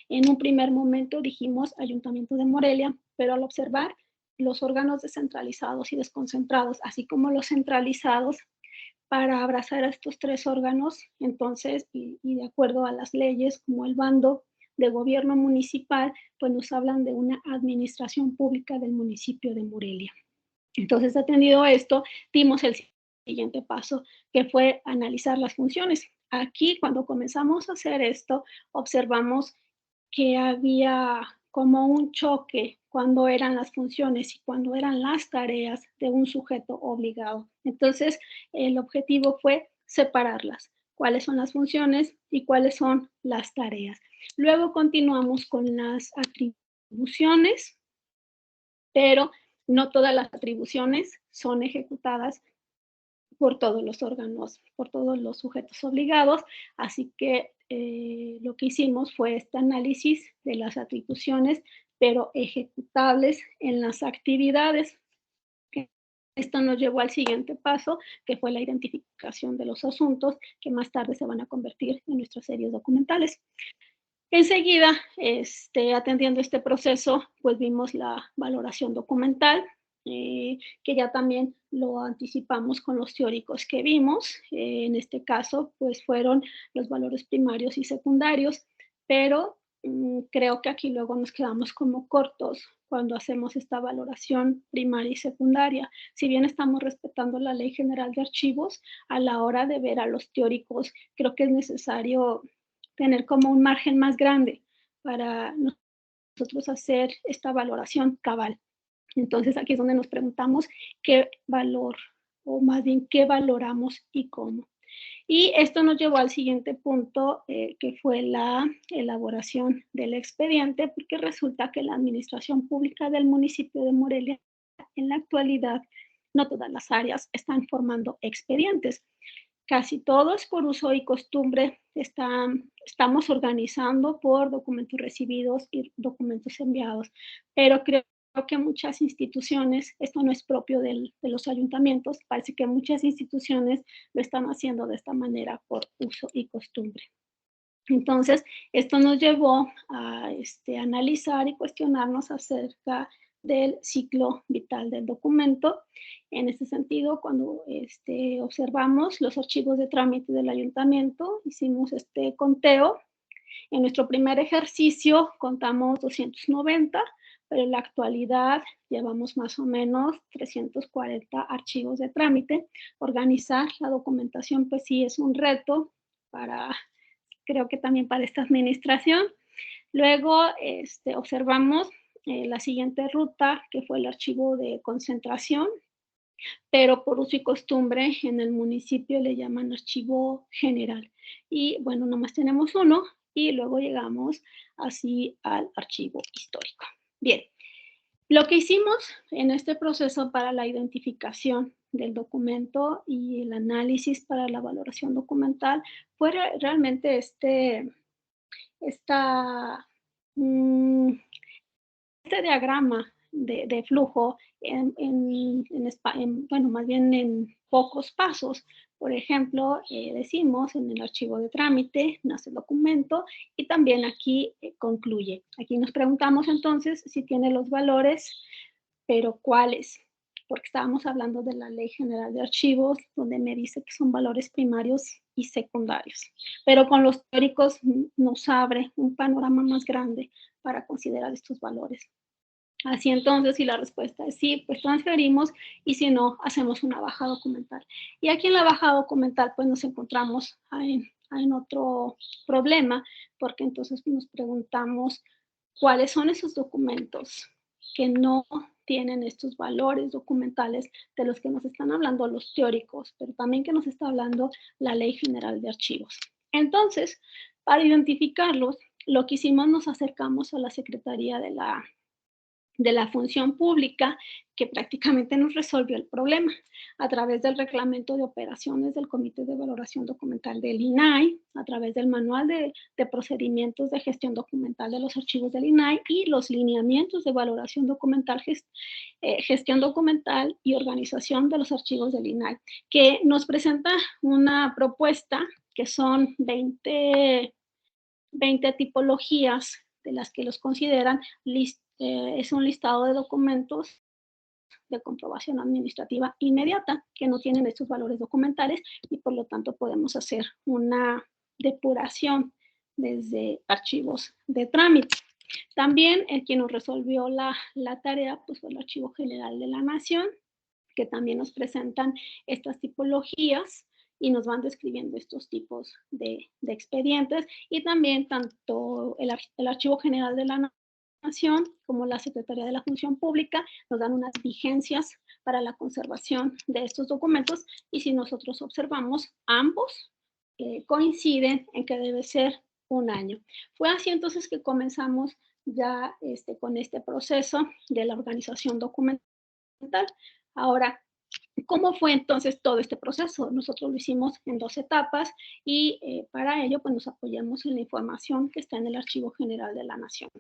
En un primer momento dijimos Ayuntamiento de Morelia, pero al observar los órganos descentralizados y desconcentrados, así como los centralizados, para abrazar a estos 3 órganos, entonces, y de acuerdo a las leyes, como el bando de gobierno municipal, pues nos hablan de una administración pública del municipio de Morelia. Entonces, atendido esto, dimos el siguiente paso, que fue analizar las funciones. Aquí, cuando comenzamos a hacer esto, observamos que había como un choque cuando eran las funciones y cuando eran las tareas de un sujeto obligado. Entonces, el objetivo fue separarlas, cuáles son las funciones y cuáles son las tareas. Luego continuamos con las atribuciones, pero no todas las atribuciones son ejecutadas por todos los órganos, por todos los sujetos obligados, así que lo que hicimos fue este análisis de las atribuciones, pero ejecutables en las actividades. Esto nos llevó al siguiente paso, que fue la identificación de los asuntos que más tarde se van a convertir en nuestras series documentales. Enseguida, atendiendo este proceso, pues vimos la valoración documental, que ya también lo anticipamos con los teóricos que vimos. En este caso, pues fueron los valores primarios y secundarios, pero creo que aquí luego nos quedamos como cortos cuando hacemos esta valoración primaria y secundaria. Si bien estamos respetando la Ley General de Archivos, a la hora de ver a los teóricos, creo que es necesario tener como un margen más grande para nosotros hacer esta valoración cabal. Entonces aquí es donde nos preguntamos qué valor, o más bien qué valoramos y cómo. Y esto nos llevó al siguiente punto, que fue la elaboración del expediente, porque resulta que la administración pública del municipio de Morelia, en la actualidad, no todas las áreas están formando expedientes. Casi todos por uso y costumbre estamos organizando por documentos recibidos y documentos enviados, pero creo que muchas instituciones, esto no es propio de los ayuntamientos, parece que muchas instituciones lo están haciendo de esta manera por uso y costumbre. Entonces, esto nos llevó a analizar y cuestionarnos acerca del ciclo vital del documento. En este sentido, cuando observamos los archivos de trámite del ayuntamiento, hicimos este conteo. En nuestro primer ejercicio contamos 290, pero en la actualidad llevamos más o menos 340 archivos de trámite. Organizar la documentación, pues sí, es un reto creo que también para esta administración. Luego observamos la siguiente ruta, que fue el archivo de concentración, pero por uso y costumbre en el municipio le llaman archivo general. Y bueno, nomás tenemos uno y luego llegamos así al archivo histórico. Bien, lo que hicimos en este proceso para la identificación del documento y el análisis para la valoración documental fue realmente este diagrama de flujo bueno, más bien en pocos pasos. Por ejemplo, decimos en el archivo de trámite, nace el documento y también aquí concluye. Aquí nos preguntamos entonces si tiene los valores, pero ¿cuáles? Porque estábamos hablando de la Ley General de Archivos, donde me dice que son valores primarios y secundarios. Pero con los teóricos nos abre un panorama más grande para considerar estos valores. Así entonces, si la respuesta es sí, pues transferimos, y si no, hacemos una baja documental. Y aquí en la baja documental, pues nos encontramos en otro problema, porque entonces nos preguntamos cuáles son esos documentos que no tienen estos valores documentales de los que nos están hablando los teóricos, pero también que nos está hablando la Ley General de Archivos. Entonces, para identificarlos, lo que hicimos, nos acercamos a la Secretaría de la Función Pública, que prácticamente nos resolvió el problema a través del reglamento de operaciones del Comité de Valoración Documental del INAI, a través del manual de procedimientos de gestión documental de los archivos del INAI y los lineamientos de valoración documental, gestión documental y organización de los archivos del INAI, que nos presenta una propuesta que son 20 tipologías de las que los consideran es un listado de documentos de comprobación administrativa inmediata que no tienen estos valores documentales y por lo tanto podemos hacer una depuración desde archivos de trámite. También el quien nos resolvió la tarea pues fue el Archivo General de la Nación, que también nos presentan estas tipologías y nos van describiendo estos tipos de expedientes, y también tanto el Archivo General de la Nación como la Secretaría de la Función Pública nos dan unas vigencias para la conservación de estos documentos, y si nosotros observamos, ambos coinciden en que debe ser un año. Fue así entonces que comenzamos ya con este proceso de la organización documental. Ahora, ¿Cómo fue entonces todo este proceso? Nosotros lo hicimos en 2 etapas y para ello pues nos apoyamos en la información que está en el Archivo General de la Nación.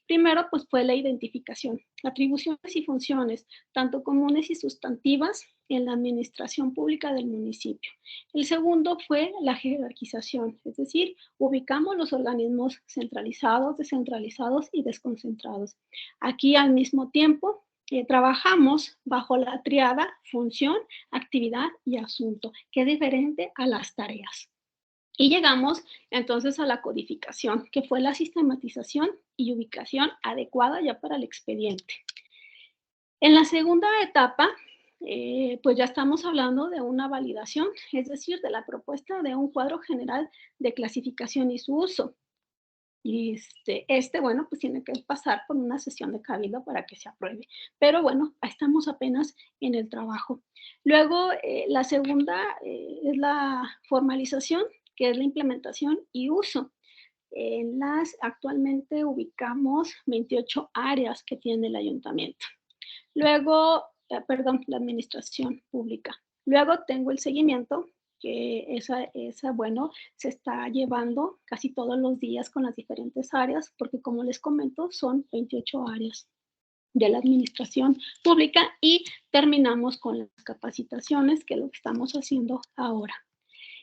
Primero pues fue la identificación, atribuciones y funciones, tanto comunes y sustantivas en la administración pública del municipio. El segundo fue la jerarquización, es decir, ubicamos los organismos centralizados, descentralizados y desconcentrados. Aquí al mismo tiempo trabajamos bajo la triada función, actividad y asunto, que es diferente a las tareas. Y llegamos entonces a la codificación, que fue la sistematización y ubicación adecuada ya para el expediente. En la segunda etapa, pues ya estamos hablando de una validación, es decir, de la propuesta de un cuadro general de clasificación y su uso. Y bueno, pues tiene que pasar por una sesión de cabildo para que se apruebe. Pero bueno, estamos apenas en el trabajo. Luego, la segunda es la formalización, que es la implementación y uso. Actualmente ubicamos 28 áreas que tiene el ayuntamiento. Luego, la administración pública. Luego tengo el seguimiento, que bueno, se está llevando casi todos los días con las diferentes áreas, porque como les comento, son 28 áreas de la administración pública y terminamos con las capacitaciones, que es lo que estamos haciendo ahora.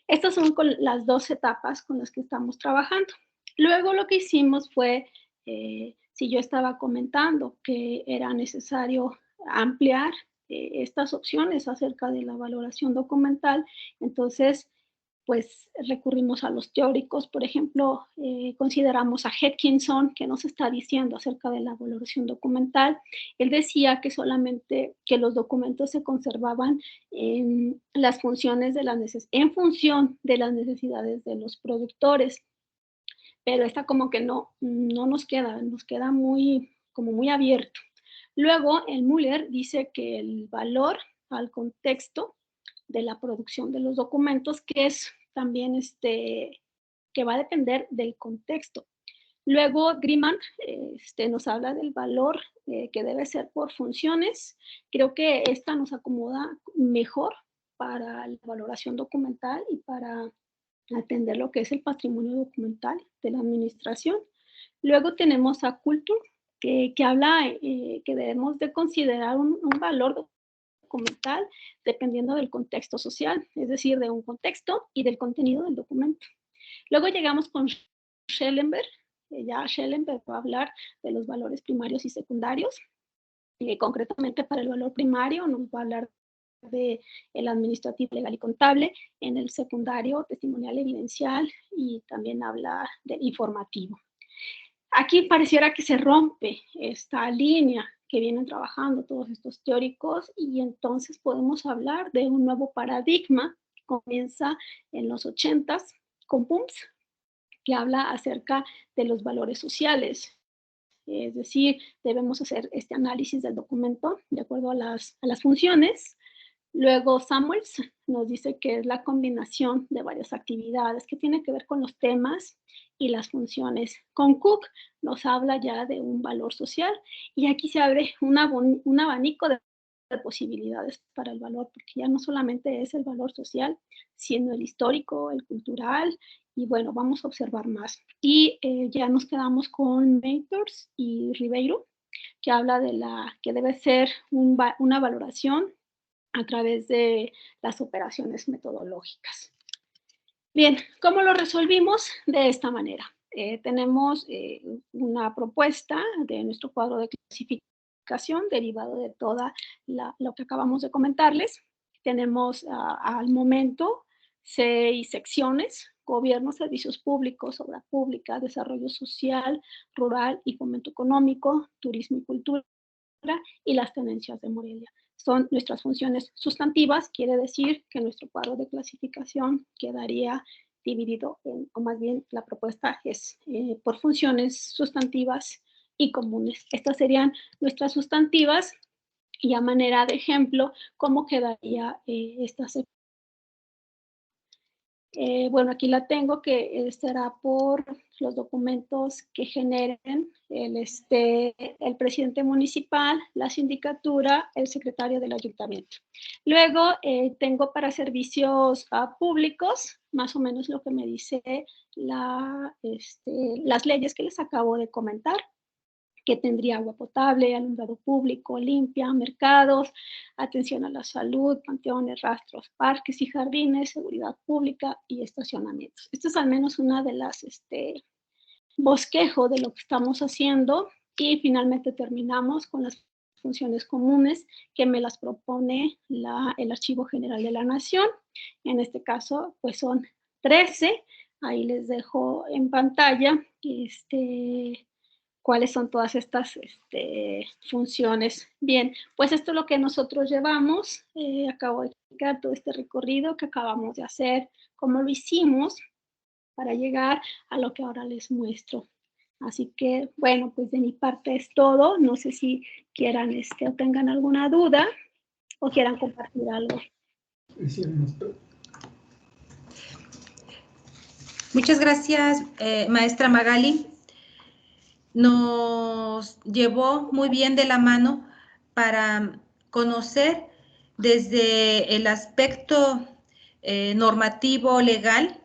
Estas son las 2 etapas con las que estamos trabajando. Luego lo que hicimos fue, si yo estaba comentando que era necesario ampliar estas opciones acerca de la valoración documental, entonces pues recurrimos a los teóricos, por ejemplo, consideramos a Atkinson, que nos está diciendo acerca de la valoración documental. Él decía que solamente que los documentos se conservaban en las funciones en función de las necesidades de los productores, pero esta como que no nos queda como muy abierto. Luego, el Müller dice que el valor al contexto de la producción de los documentos, que es también que va a depender del contexto. Luego, Grimman nos habla del valor que debe ser por funciones. Creo que esta nos acomoda mejor para la valoración documental y para atender lo que es el patrimonio documental de la administración. Luego tenemos a Culture, que habla que debemos de considerar un valor documental dependiendo del contexto social, es decir, de un contexto y del contenido del documento. Luego llegamos con Schellenberg, ya Schellenberg va a hablar de los valores primarios y secundarios, concretamente para el valor primario nos va a hablar de el administrativo, legal y contable, en el secundario, testimonial, evidencial y también habla del informativo. Aquí pareciera que se rompe esta línea que vienen trabajando todos estos teóricos y entonces podemos hablar de un nuevo paradigma que comienza en los 80s con PUMS, que habla acerca de los valores sociales. Es decir, debemos hacer este análisis del documento de acuerdo a las funciones. Luego Samuels nos dice que es la combinación de varias actividades que tiene que ver con los temas y las funciones. Con Cook nos habla ya de un valor social y aquí se abre un abanico de posibilidades para el valor, porque ya no solamente es el valor social, sino el histórico, el cultural, y bueno, vamos a observar más. Y ya nos quedamos con Mentors y Ribeiro, que habla de que debe ser una valoración a través de las operaciones metodológicas. Bien, ¿cómo lo resolvimos? De esta manera. Tenemos una propuesta de nuestro cuadro de clasificación derivado de toda lo que acabamos de comentarles. Tenemos al momento 6 secciones: gobierno, servicios públicos, obra pública, desarrollo social, rural y fomento económico, turismo y cultura, y las tenencias de Morelia. Son nuestras funciones sustantivas, quiere decir que nuestro cuadro de clasificación quedaría dividido, o más bien la propuesta es por funciones sustantivas y comunes. Estas serían nuestras sustantivas y a manera de ejemplo, ¿cómo quedaría esta sección? Bueno, aquí la tengo, que será por los documentos que generen el presidente municipal, la sindicatura, el secretario del ayuntamiento. Luego tengo para servicios públicos, más o menos lo que me dice las leyes que les acabo de comentar, que tendría agua potable, alumbrado público, limpia, mercados, atención a la salud, panteones, rastros, parques y jardines, seguridad pública y estacionamientos. Esto es al menos una de las bosquejo de lo que estamos haciendo, y finalmente terminamos con las funciones comunes que me las propone el Archivo General de la Nación. En este caso, pues son 13. Ahí les dejo en pantalla cuáles son todas estas funciones. Bien, pues esto es lo que nosotros llevamos. Acabo de explicar todo este recorrido que acabamos de hacer, cómo lo hicimos para llegar a lo que ahora les muestro. Así que, bueno, pues de mi parte es todo. No sé si quieran o tengan alguna duda o quieran compartir algo. Muchas gracias, maestra Magali. Nos llevó muy bien de la mano para conocer desde el aspecto normativo legal,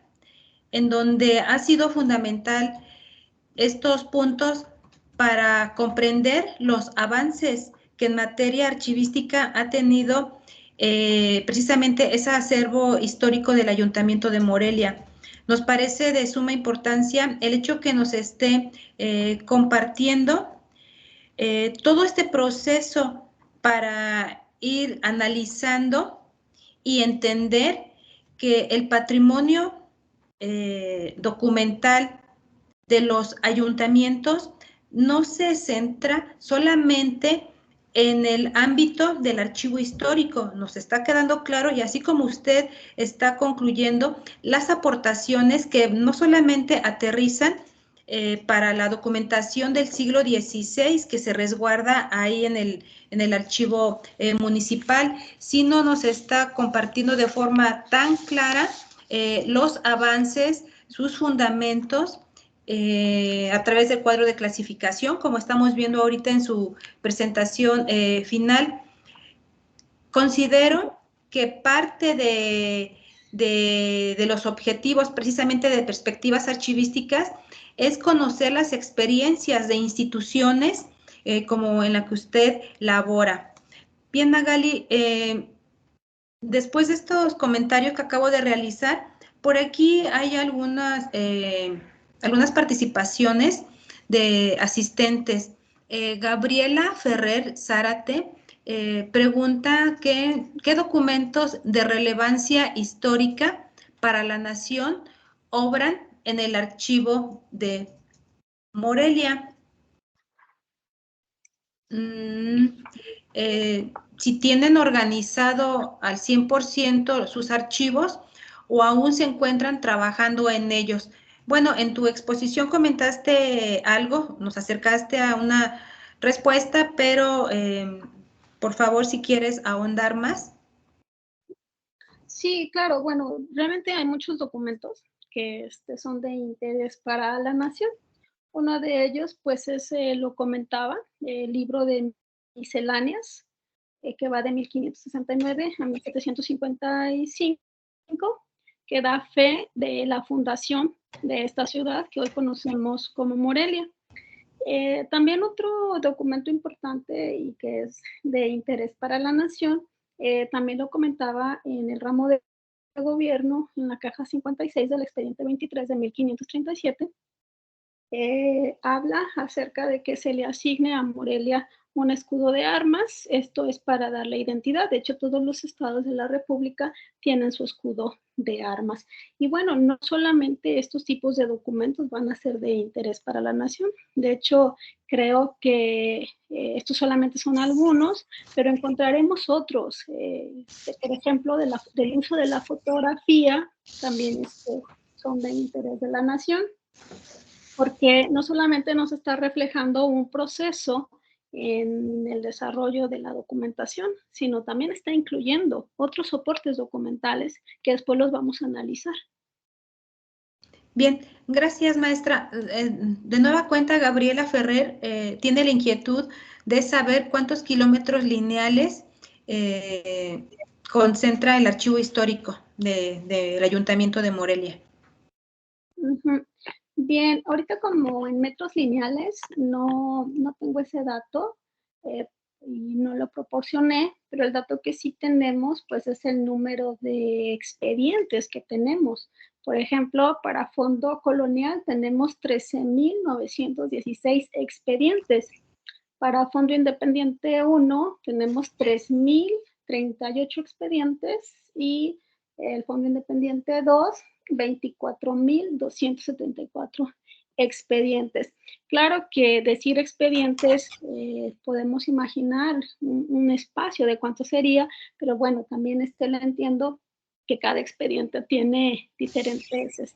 en donde ha sido fundamental estos puntos para comprender los avances que en materia archivística ha tenido precisamente ese acervo histórico del Ayuntamiento de Morelia. Nos parece de suma importancia el hecho que nos esté compartiendo todo este proceso para ir analizando y entender que el patrimonio documental de los ayuntamientos no se centra solamente en el ámbito del archivo histórico. Nos está quedando claro, y así como usted está concluyendo, las aportaciones que no solamente aterrizan para la documentación del siglo XVI que se resguarda ahí en el archivo municipal, sino nos está compartiendo de forma tan clara los avances, sus fundamentos, a través del cuadro de clasificación, como estamos viendo ahorita en su presentación final. Considero que parte de los objetivos precisamente de perspectivas archivísticas es conocer las experiencias de instituciones como en la que usted labora. Bien, Magali, después de estos comentarios que acabo de realizar, por aquí hay algunas participaciones de asistentes. Gabriela Ferrer Zárate pregunta qué documentos de relevancia histórica para la nación obran en el archivo de Morelia. Si tienen organizado al 100% sus archivos o aún se encuentran trabajando en ellos. Bueno, en tu exposición comentaste algo, nos acercaste a una respuesta, pero por favor, si quieres ahondar más. Sí, claro, bueno, realmente hay muchos documentos que son de interés para la nación. Uno de ellos, pues, lo comentaba, el libro de misceláneas, que va de 1569 a 1755, que da fe de la fundación de esta ciudad que hoy conocemos como Morelia. También otro documento importante y que es de interés para la nación, también lo comentaba en el ramo de gobierno, en la caja 56 del expediente 23 de 1537, habla acerca de que se le asigne a Morelia un escudo de armas. Esto es para darle identidad. De hecho, todos los estados de la República tienen su escudo de armas. Y bueno, no solamente estos tipos de documentos van a ser de interés para la nación. De hecho, creo que estos solamente son algunos, pero encontraremos otros. Por ejemplo, del uso de la fotografía, también son de interés de la nación, porque no solamente nos está reflejando un proceso en el desarrollo de la documentación, sino también está incluyendo otros soportes documentales que después los vamos a analizar. Bien, gracias, maestra. De nueva cuenta, Gabriela Ferrer tiene la inquietud de saber cuántos kilómetros lineales concentra el archivo histórico del Ayuntamiento de Morelia. Bien, ahorita como en metros lineales no tengo ese dato y no lo proporcioné, pero el dato que sí tenemos pues es el número de expedientes que tenemos. Por ejemplo, para Fondo Colonial tenemos 13,916 expedientes. Para Fondo Independiente 1 tenemos 3,038 expedientes y el Fondo Independiente 2, 24,274 expedientes. Claro que decir expedientes, podemos imaginar un espacio de cuánto sería, pero bueno, también le entiendo que cada expediente tiene diferentes,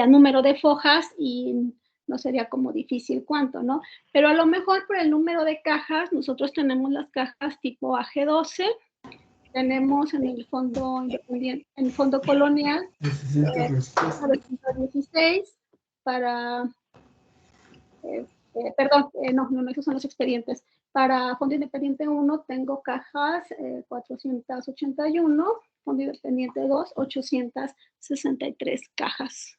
número de fojas y no sería como difícil cuánto, ¿no? Pero a lo mejor por el número de cajas, nosotros tenemos las cajas tipo AG12, tenemos en el Fondo Independiente, en el Fondo Colonial, 916 para, no, esos son los expedientes. Para Fondo Independiente 1 tengo cajas 481, Fondo Independiente 2, 863 cajas.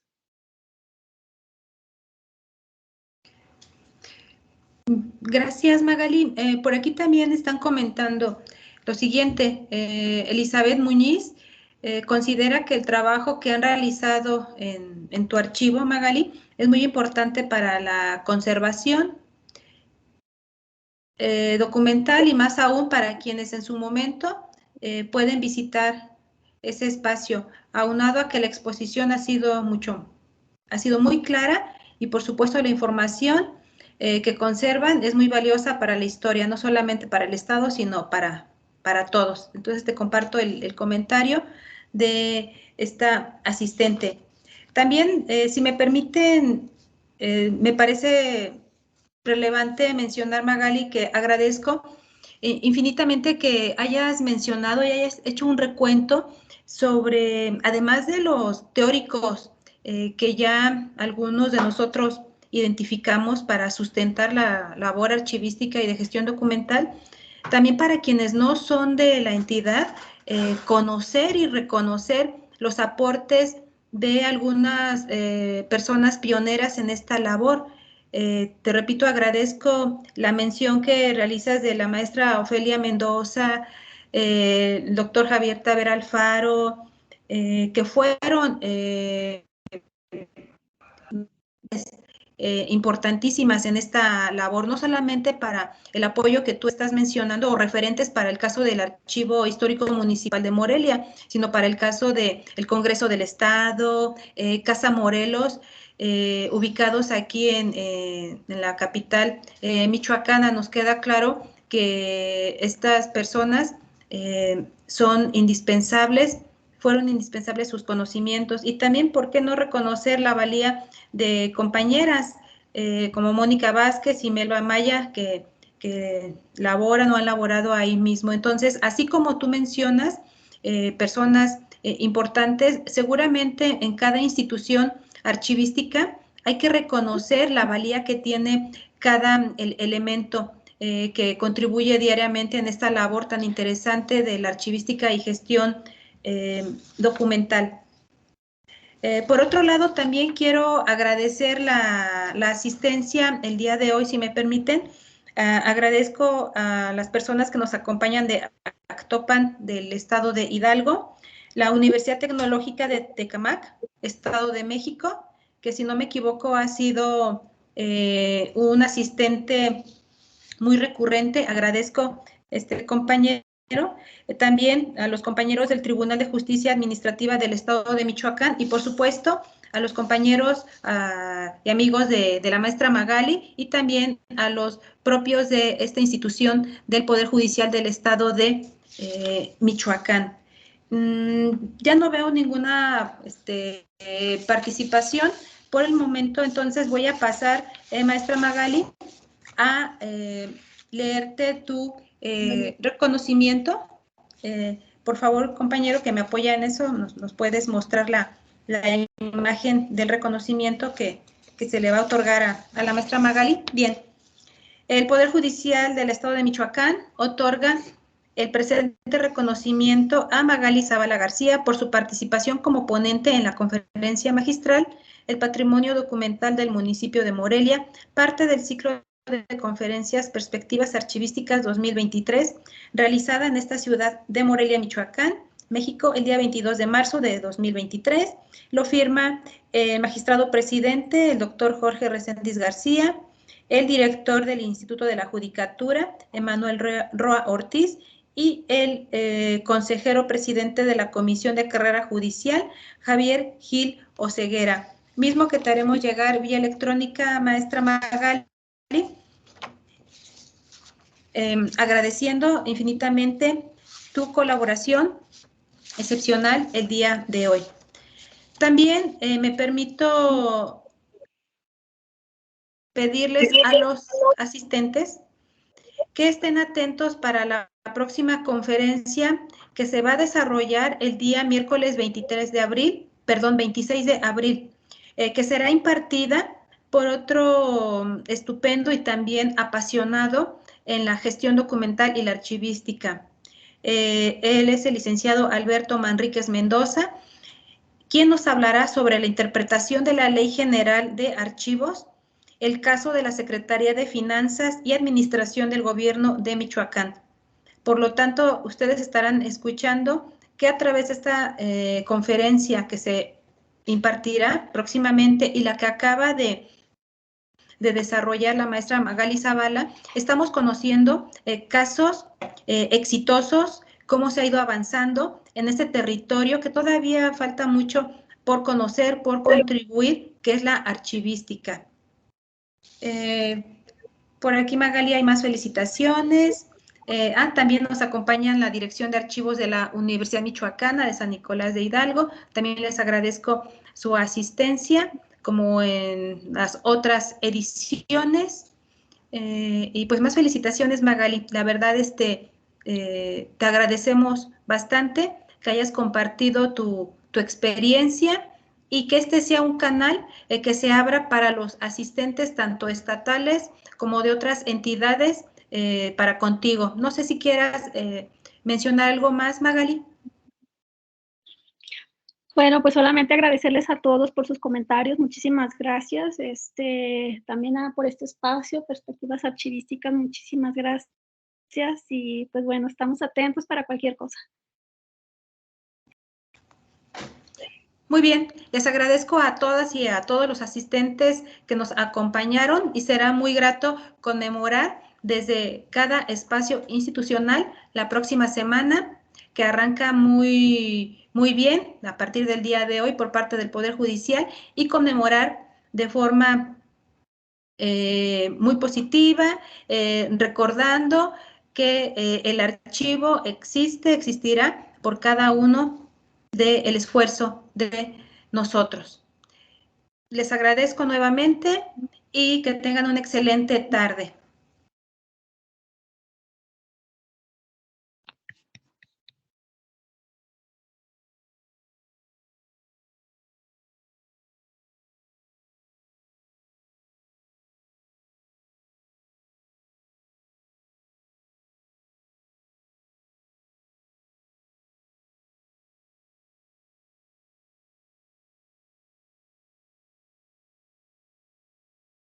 Gracias, Magali. Por aquí también están comentando lo siguiente. Elizabeth Muñiz considera que el trabajo que han realizado en tu archivo, Magali, es muy importante para la conservación documental y más aún para quienes en su momento pueden visitar ese espacio, aunado a que la exposición ha sido muy clara y por supuesto la información que conservan es muy valiosa para la historia, no solamente para el Estado, sino para todos. Entonces te comparto el comentario de esta asistente. También, si me permiten, me parece relevante mencionar, Magali, que agradezco infinitamente que hayas mencionado y hayas hecho un recuento sobre, además de los teóricos que ya algunos de nosotros identificamos para sustentar la labor archivística y de gestión documental, también para quienes no son de la entidad, conocer y reconocer los aportes de algunas personas pioneras en esta labor. Te repito, agradezco la mención que realizas de la maestra Ofelia Mendoza, el doctor Javier Tavera Alfaro, que fueron importantísimas en esta labor, no solamente para el apoyo que tú estás mencionando o referentes para el caso del Archivo Histórico Municipal de Morelia, sino para el caso del Congreso del Estado, Casa Morelos, ubicados aquí en la capital michoacana. Nos queda claro que estas personas son indispensables, fueron indispensables sus conocimientos y también, ¿por qué no reconocer la valía de compañeras como Mónica Vázquez y Melo Amaya que laboran o han laborado ahí mismo? Entonces, así como tú mencionas, personas importantes, seguramente en cada institución archivística hay que reconocer la valía que tiene cada elemento que contribuye diariamente en esta labor tan interesante de la archivística y gestión documental. Por otro lado, también quiero agradecer la asistencia el día de hoy, si me permiten. Agradezco a las personas que nos acompañan de Actopan, del estado de Hidalgo, la Universidad Tecnológica de Tecámac, Estado de México, que si no me equivoco ha sido un asistente muy recurrente. Agradezco compañero. También a los compañeros del Tribunal de Justicia Administrativa del Estado de Michoacán y, por supuesto, a los compañeros y amigos de la maestra Magali y también a los propios de esta institución del Poder Judicial del Estado de Michoacán. Ya no veo ninguna participación por el momento, entonces voy a pasar, maestra Magali, a leerte tu reconocimiento. Por favor, compañero, que me apoya en eso, nos puedes mostrar la la imagen del reconocimiento que se le va a otorgar a la maestra Magali. Bien, el Poder Judicial del Estado de Michoacán otorga el presente reconocimiento a Magali Zavala García por su participación como ponente en la conferencia magistral El Patrimonio Documental del Municipio de Morelia, parte del ciclo de conferencias Perspectivas Archivísticas 2023, realizada en esta ciudad de Morelia, Michoacán, México, el día 22 de marzo de 2023. Lo firma el magistrado presidente, el doctor Jorge Reséndiz García, el director del Instituto de la Judicatura, Emanuel Roa Ortiz, y el consejero presidente de la Comisión de Carrera Judicial, Javier Gil Oseguera. Mismo que te haremos llegar vía electrónica, maestra Magali, agradeciendo infinitamente tu colaboración excepcional el día de hoy. También me permito pedirles a los asistentes que estén atentos para la próxima conferencia que se va a desarrollar el día miércoles 26 de abril, que será impartida por otro estupendo y también apasionado en la gestión documental y la archivística. Él es el licenciado Alberto Manríquez Mendoza, quien nos hablará sobre la interpretación de la Ley General de Archivos, el caso de la Secretaría de Finanzas y Administración del Gobierno de Michoacán. Por lo tanto, ustedes estarán escuchando que a través de esta conferencia que se impartirá próximamente y la que acaba de desarrollar la maestra Magali Zavala, estamos conociendo casos exitosos, cómo se ha ido avanzando en este territorio que todavía falta mucho por conocer, por contribuir, que es la archivística. Por aquí, Magali, hay más felicitaciones. También nos acompañan la Dirección de Archivos de la Universidad Michoacana de San Nicolás de Hidalgo. También les agradezco su asistencia, como en las otras ediciones. Y pues más felicitaciones, Magali. La verdad, te agradecemos bastante que hayas compartido tu experiencia y que este sea un canal que se abra para los asistentes tanto estatales como de otras entidades para contigo. No sé si quieras mencionar algo más, Magali. Bueno, pues solamente agradecerles a todos por sus comentarios. Muchísimas gracias. También por este espacio, Perspectivas Archivísticas, muchísimas gracias. Y pues bueno, estamos atentos para cualquier cosa. Muy bien, les agradezco a todas y a todos los asistentes que nos acompañaron y será muy grato conmemorar desde cada espacio institucional la próxima semana, que arranca muy bien a partir del día de hoy por parte del Poder Judicial, y conmemorar de forma muy positiva, recordando que el archivo existirá por cada uno del esfuerzo de nosotros. Les agradezco nuevamente y que tengan una excelente tarde.